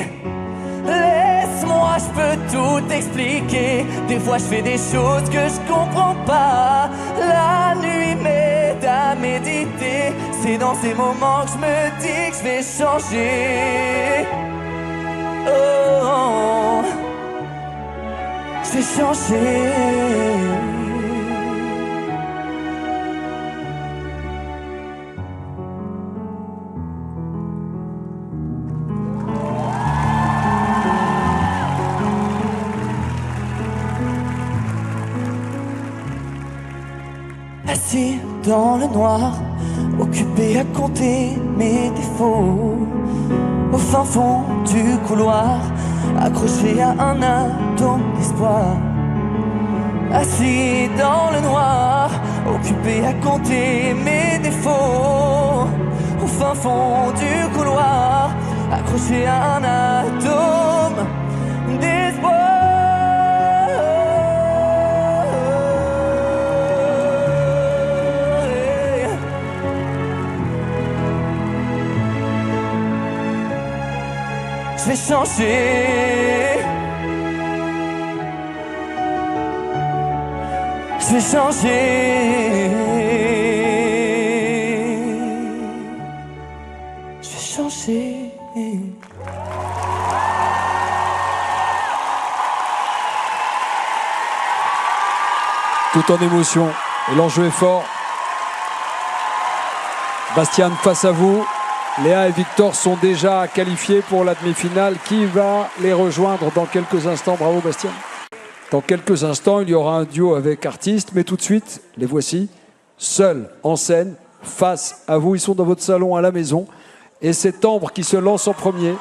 Laisse-moi, je peux tout expliquer. Des fois je fais des choses que je comprends pas. La nuit m'aide à méditer. C'est dans ces moments que je me dis que je vais changer. Oh, je vais changer. Assis dans le noir, occupé à compter mes défauts. Au fin fond du couloir, accroché à un atome d'espoir. Assis dans le noir, occupé à compter mes défauts. Au fin fond du couloir, accroché à un atome d'espoir. Je vais changer. Je vais changer. Je vais changer. Tout en émotion. Et l'enjeu est fort. Bastien, face à vous. Léa et Victor sont déjà qualifiés pour la demi-finale. Qui va les rejoindre dans quelques instants? Bravo Bastien. Dans quelques instants, il y aura un duo avec artistes, mais tout de suite, les voici, seuls en scène, face à vous. Ils sont dans votre salon à la maison. Et c'est Ambre qui se lance en premier.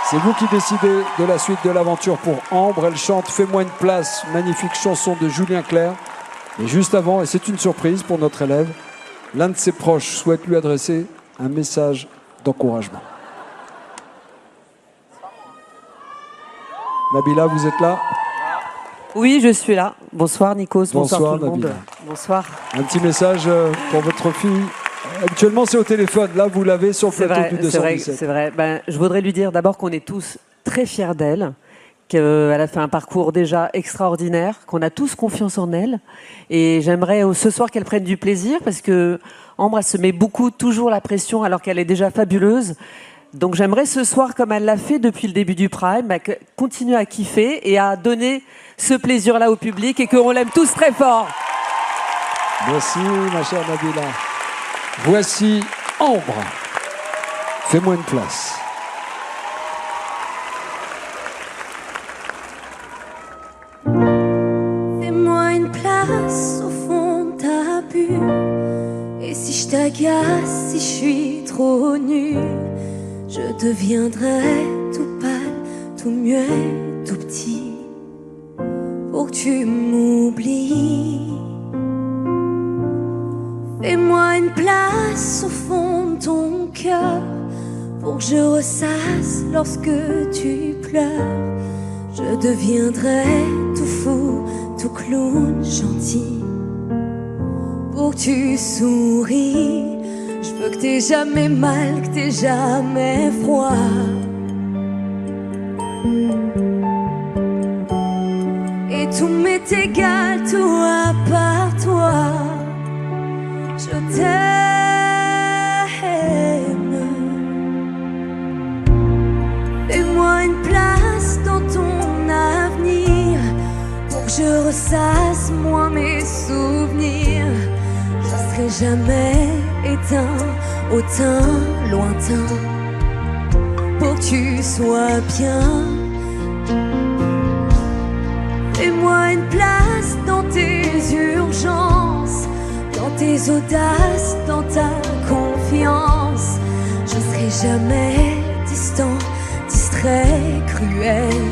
C'est vous qui décidez de la suite de l'aventure pour Ambre. Elle chante « Fais-moi une place », magnifique chanson de Julien Clerc. Et juste avant, et c'est une surprise pour notre élève, l'un de ses proches souhaite lui adresser un message d'encouragement. Nabila, vous êtes là? Oui, je suis là. Bonsoir Nikos, bonsoir tout le monde. Nabila. Bonsoir. Un petit message pour votre fille. Habituellement, c'est au téléphone. Là, vous l'avez sur le plateau du 217. C'est vrai. Ben, je voudrais lui dire d'abord qu'on est tous très fiers d'elle, qu'elle a fait un parcours déjà extraordinaire, qu'on a tous confiance en elle. Et j'aimerais ce soir qu'elle prenne du plaisir, parce que Ambre, elle se met toujours la pression alors qu'elle est déjà fabuleuse. Donc j'aimerais ce soir, comme elle l'a fait depuis le début du Prime, qu'elle continue à kiffer et à donner ce plaisir-là au public et qu'on l'aime tous très fort. Merci, ma chère Nabila. Voici Ambre. Fais-moi une place. m'agace si je suis trop nulle. Je deviendrai tout pâle, tout muet, tout petit, pour que tu m'oublies. Fais-moi une place au fond de ton cœur, pour que je ressasse lorsque tu pleures. Je deviendrai tout fou, tout clown, gentil, pour que tu souris. Je veux que t'aies jamais mal, que t'aies jamais froid. Et tout m'est égal, tout à part toi. Je t'aime. Fais-moi une place dans ton avenir, pour que je ressasse moi mes souvenirs. Je serai jamais éteint au teint lointain, pour que tu sois bien. Fais-moi une place dans tes urgences, dans tes audaces, dans ta confiance. Je serai jamais distant, distrait, cruel,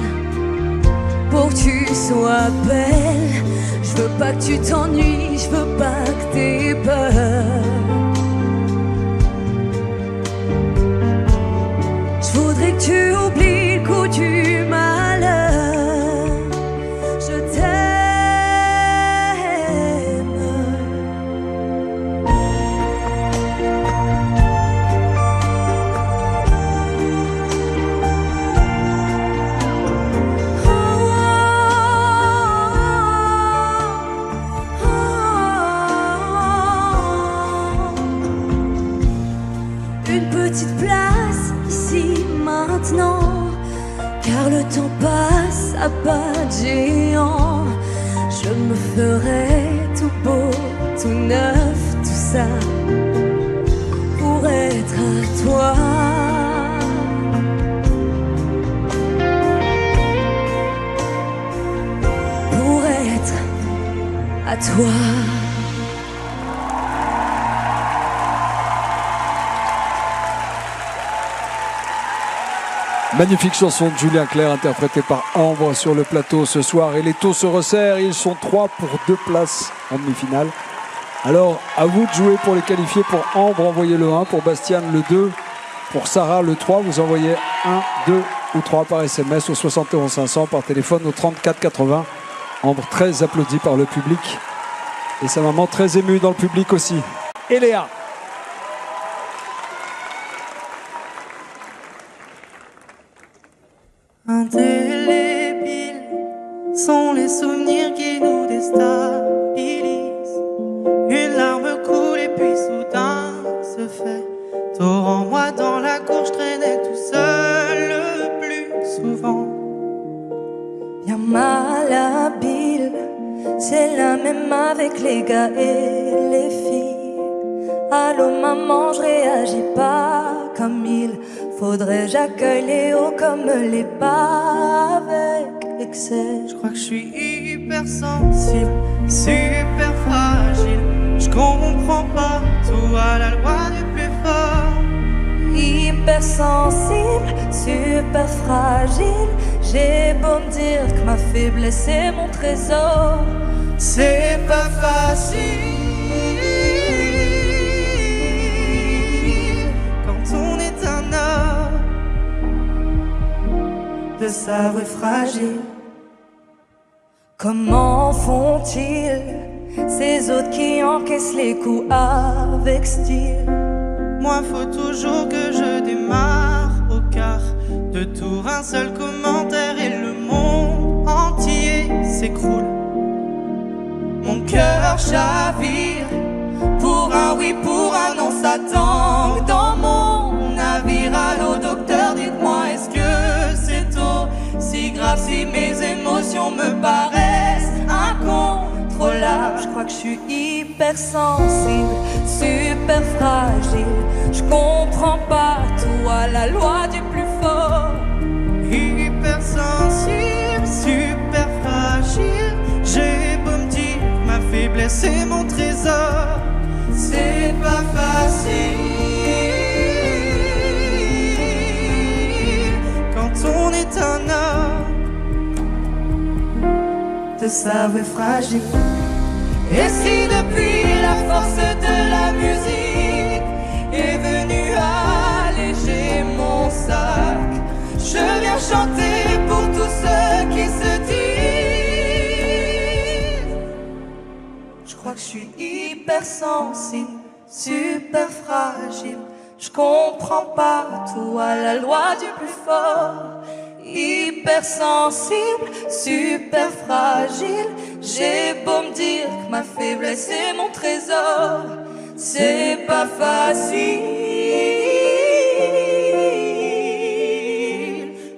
pour que tu sois belle. Je veux pas que tu t'ennuies, je veux pas que t'aies peur. Je voudrais que tu oublies le coup du malheur. Je t'aime. Une petite place ici maintenant, car le temps passe à pas de géant. Je me ferai tout beau, tout neuf, tout ça, pour être à toi. Pour être à toi. Magnifique chanson de Julien Clerc interprétée par Ambre sur le plateau ce soir. Et les taux se resserrent. Ils sont 3 pour 2 places en demi-finale. Alors, à vous de jouer pour les qualifier. Pour Ambre, envoyez le 1. Pour Bastiane, le 2. Pour Sarah, le 3. Vous envoyez 1, 2 ou 3 par SMS au 71 500, par téléphone au 34 80. Ambre très applaudie par le public. Et sa maman très émue dans le public aussi. Et Léa. Indélébiles sont les souvenirs qui nous déstabilisent. Une larme coule et puis soudain se fait torrent. Moi dans la cour, je traînais tout seul le plus souvent. Bien malhabile, c'est la même avec les gars et les filles. Allô maman, je réagis pas comme il faudrait. J'accueille les hauts comme les bas avec excès. Je crois que je suis hyper sensible, super fragile. Je comprends pas tout à la loi du plus fort. Hyper sensible, super fragile. J'ai beau me dire que ma faiblesse est mon trésor. C'est pas facile quand on est un homme de s'avouer fragile. Comment font-ils ces autres qui encaissent les coups avec style? Moi faut toujours que je démarre au quart de tour. Un seul commentaire et le monde entier s'écroule. Mon cœur chavire, pour un oui, pour un non, ça tangue dans mon navire. Allô docteur, dites-moi, est-ce que c'est aussi grave si mes émotions me paraissent incontrôlables? Je crois que je suis hyper sensible, super fragile. Je comprends pas tout à la loi du plus fort. Hyper sensible, super fragile. J'ai beau me dire, ma faiblesse est mon trésor. C'est pas facile quand on est un homme de s'avouer fragile. Et si depuis la force de la musique est venue alléger mon sac, je viens chanter pour tous ceux qui se disent je crois que je suis hypersensible, super fragile. Je comprends pas tout à la loi du plus fort. Hypersensible, super fragile. J'ai beau me dire que ma faiblesse est mon trésor, c'est pas facile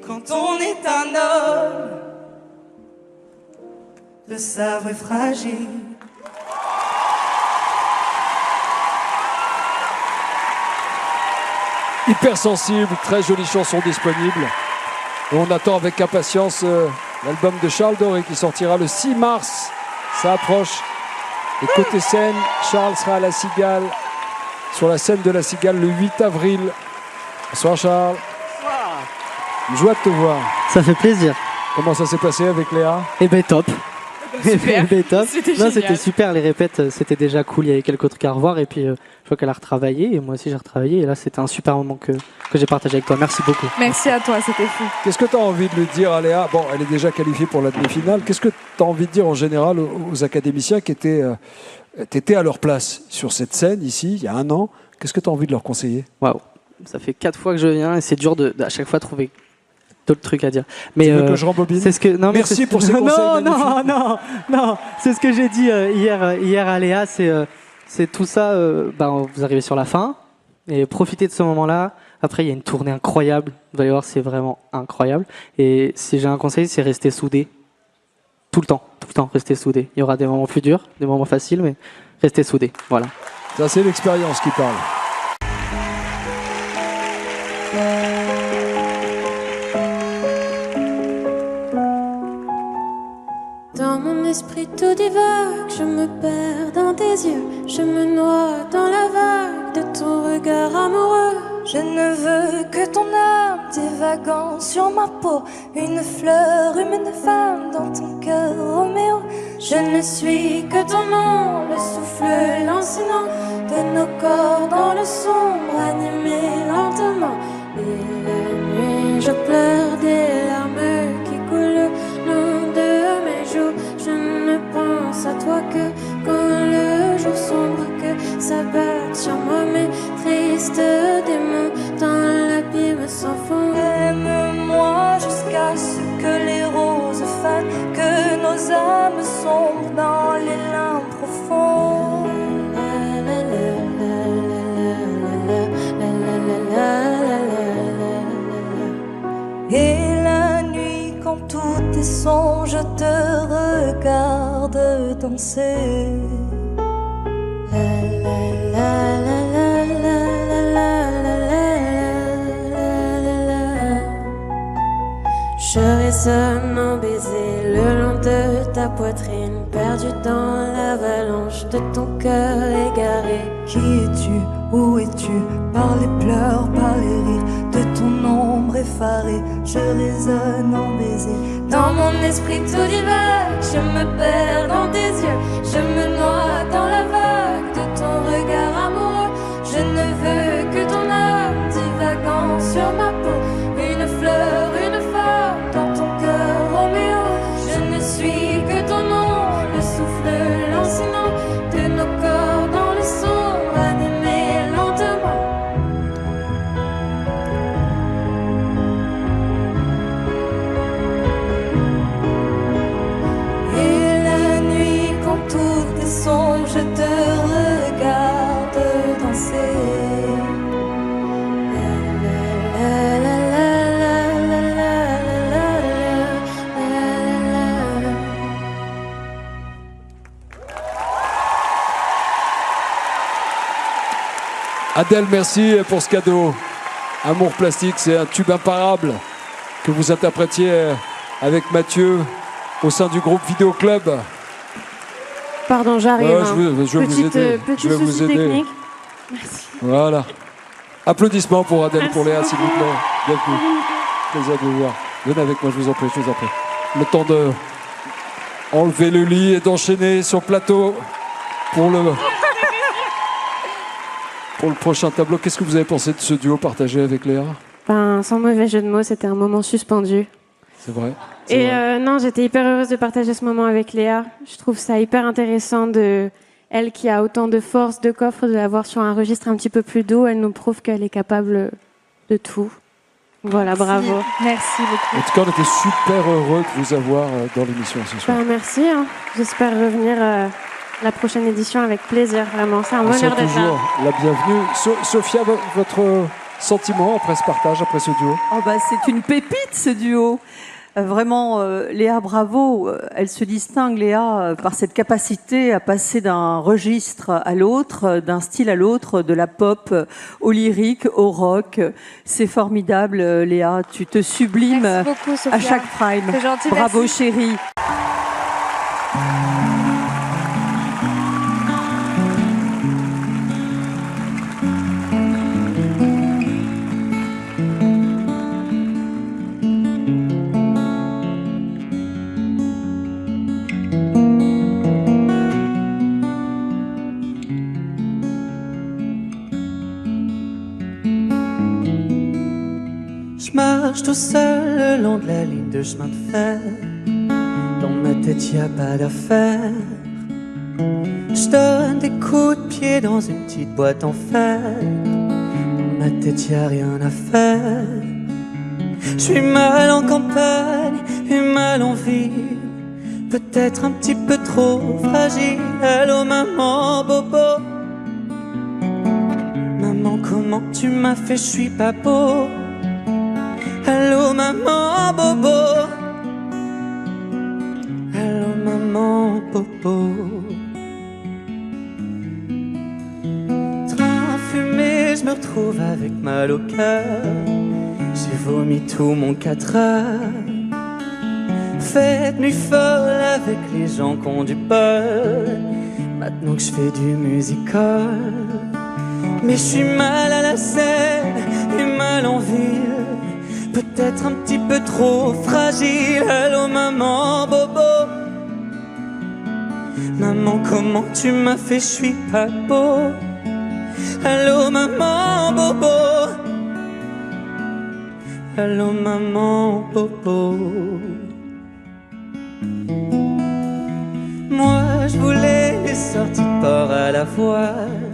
quand on est un homme de s'avouer fragile. Hypersensible, très jolie chanson disponible. Et on attend avec impatience l'album de Charles Doré qui sortira le 6 mars. Ça approche. Et côté scène, Charles sera à la Cigale, sur la scène de la Cigale le 8 avril. Bonsoir Charles. Bonsoir. Une joie de te voir. Ça fait plaisir. Comment ça s'est passé avec Léa? Eh ben top. Super. Top. C'était Non, génial. c'était super, les répètes, c'était déjà cool, il y avait quelques trucs à revoir et puis je vois qu'elle a retravaillé et moi aussi j'ai retravaillé et là c'était un super moment que j'ai partagé avec toi. Merci beaucoup. Merci à toi, c'était fou. Qu'est-ce que tu as envie de lui dire à Léa? Bon, elle est déjà qualifiée pour la demi-finale. Qu'est-ce que tu as envie de dire en général aux académiciens qui étaient à leur place sur cette scène ici, il y a un an? Qu'est-ce que tu as envie de leur conseiller? Waouh, ça fait 4 fois que je viens et c'est dur à chaque fois trouver d'autres trucs à dire. Mais tu veux que je rembobine? c'est ce que non, merci mais pour ces conseils magnifiques. non, c'est ce que j'ai dit hier à Léa, c'est tout ça. Vous arrivez sur la fin et profitez de ce moment-là. Après, il y a une tournée incroyable. Vous allez voir, c'est vraiment incroyable. Et si j'ai un conseil, c'est rester soudés tout le temps, rester soudés. Il y aura des moments plus durs, des moments faciles, mais restez soudés. Voilà. Ça, c'est l'expérience qui parle. Dans mon esprit tout divague, je me perds dans tes yeux, je me noie dans la vague de ton regard amoureux. Je ne veux que ton âme divaguant sur ma peau, une fleur, une femme dans ton cœur, Roméo. Je ne suis que ton nom, le souffle lancinant de nos corps dans le sombre, animés lentement. Et la nuit, je pleure des larmes qui coulent le long de mes joues. Je ne pense à toi que quand le jour sombre, que s'abattent sur moi mes tristes démons dans l'abîme sans fond. Aime-moi jusqu'à ce que les roses fanent, que nos âmes sombrent dans les limbes profonds. Et la nuit, quand tout est sombre, je te regarde danser. Je résonne en baiser le long de ta poitrine, perdu dans l'avalanche de ton cœur égaré. Qui es-tu? Où es-tu? Par les pleurs, par les rires de ton ombre effarée, je résonne en baiser. Dans mon esprit tout divague, je me perds dans tes yeux, je me noie dans la vague de ton regard amoureux. Je ne veux que ton âme divagant sur ma peau, une fleur, une femme dans ton cœur, Roméo. Je ne suis que ton nom, le souffle lancinant de nos corps dans le sombre, animés lentement. Et la nuit, quand tout est sombre, je te regarde danser. Adèle, merci pour ce cadeau. Amour plastique, c'est un tube imparable que vous interprétiez avec Mathieu au sein du groupe Vidéo Club. Pardon, j'arrive. Je vais vous aider. Petit Je vais vous souci aider. technique. Merci. Voilà. Applaudissements pour Adèle, pour Léa, s'il vous plaît. Bienvenue. Plaisir de vous voir. Venez avec moi, je vous en prie, je vous en prie. Le temps de enlever le lit et d'enchaîner sur le plateau pour le prochain tableau. Qu'est-ce que vous avez pensé de ce duo partagé avec Léa? Ben, sans mauvais jeu de mots, c'était un moment suspendu. C'est vrai. Et non, j'étais hyper heureuse de partager ce moment avec Léa. Je trouve ça hyper intéressant de elle qui a autant de force, de coffre, de la voir sur un registre un petit peu plus doux. Elle nous prouve qu'elle est capable de tout. Voilà, bravo. Merci beaucoup. En tout cas, on était super heureux de vous avoir dans l'émission ce soir. Ben, merci. Hein. J'espère revenir la prochaine édition avec plaisir. Vraiment, c'est un On bonheur souhaite d'être là. toujours la bienvenue. Sophia, votre sentiment après ce partage, après ce duo? Oh bah, c'est une pépite ce duo. Vraiment, Léa, bravo. Elle se distingue, Léa, par cette capacité à passer d'un registre à l'autre, d'un style à l'autre, de la pop au lyrique, au rock. C'est formidable, Léa. Tu te sublimes Merci beaucoup, Sophia. à chaque prime. C'est gentil, Bravo, merci. chérie. Je marche tout seul le long de la ligne de chemin de fer. Dans ma tête y a pas d'affaire. Je donne des coups de pied dans une petite boîte en fer. Dans ma tête y a rien à faire. Je suis mal en campagne et mal en ville. Peut-être un petit peu trop fragile. Allô maman, bobo. Maman, comment tu m'as fait, je suis pas beau. Allô maman bobo. Allô maman bobo. Train fumé, je me retrouve avec mal au cœur. J'ai vomi tout mon 4 heures. Fête nuit folle avec les gens qui ont du bol. Maintenant que je fais du musical. Mais je suis mal à la scène et mal en ville. Peut-être un petit peu trop fragile. Allô maman bobo. Maman, comment tu m'as fait, je suis pas beau. Allô maman bobo. Allô maman bobo. Moi je voulais les sorties de port à la voile,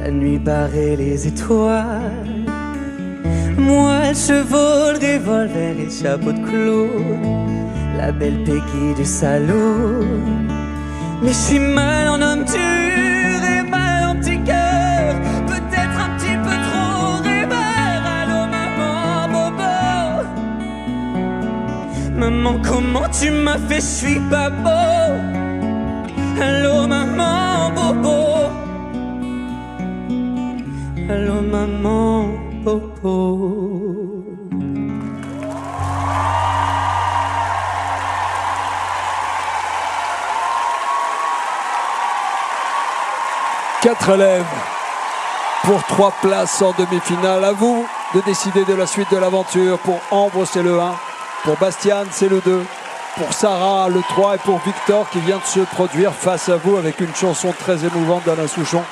la nuit barrée, les étoiles. Moi, le chevaux, le revolver et le chapeau de clown, la belle Peggy du salaud. Mais je suis mal en homme dur et mal en petit cœur. Peut-être un petit peu trop rêveur. Allô maman bobo. Maman, comment tu m'as fait, je suis pas beau. Allô maman bobo. Allô maman bobo. 4 élèves pour 3 places en demi-finale. À vous de décider de la suite de l'aventure. Pour Ambre, c'est le 1. Pour Bastiane, c'est le 2. Pour Sarah, le 3. Et pour Victor, qui vient de se produire face à vous avec une chanson très émouvante d'Alain Souchon,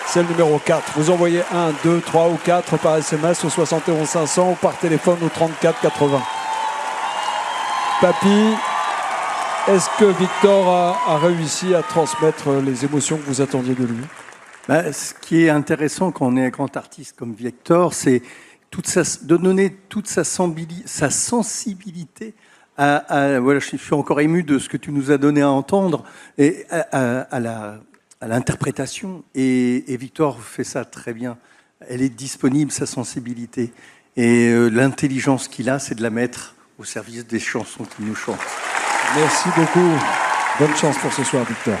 c'est le numéro 4. Vous envoyez 1, 2, 3 ou 4 par SMS au 71 500 ou par téléphone au 34 80. Papy, est-ce que Victor a réussi à transmettre les émotions que vous attendiez de lui? Ce qui est intéressant quand on est un grand artiste comme Victor, c'est de donner toute sa sensibilité voilà, je suis encore ému de ce que tu nous as donné à entendre et à l'interprétation. Et Victor fait ça très bien. Elle est disponible, sa sensibilité. Et l'intelligence qu'il a, c'est de la mettre au service des chansons qu'il nous chante. Merci beaucoup. Bonne chance pour ce soir, Victor.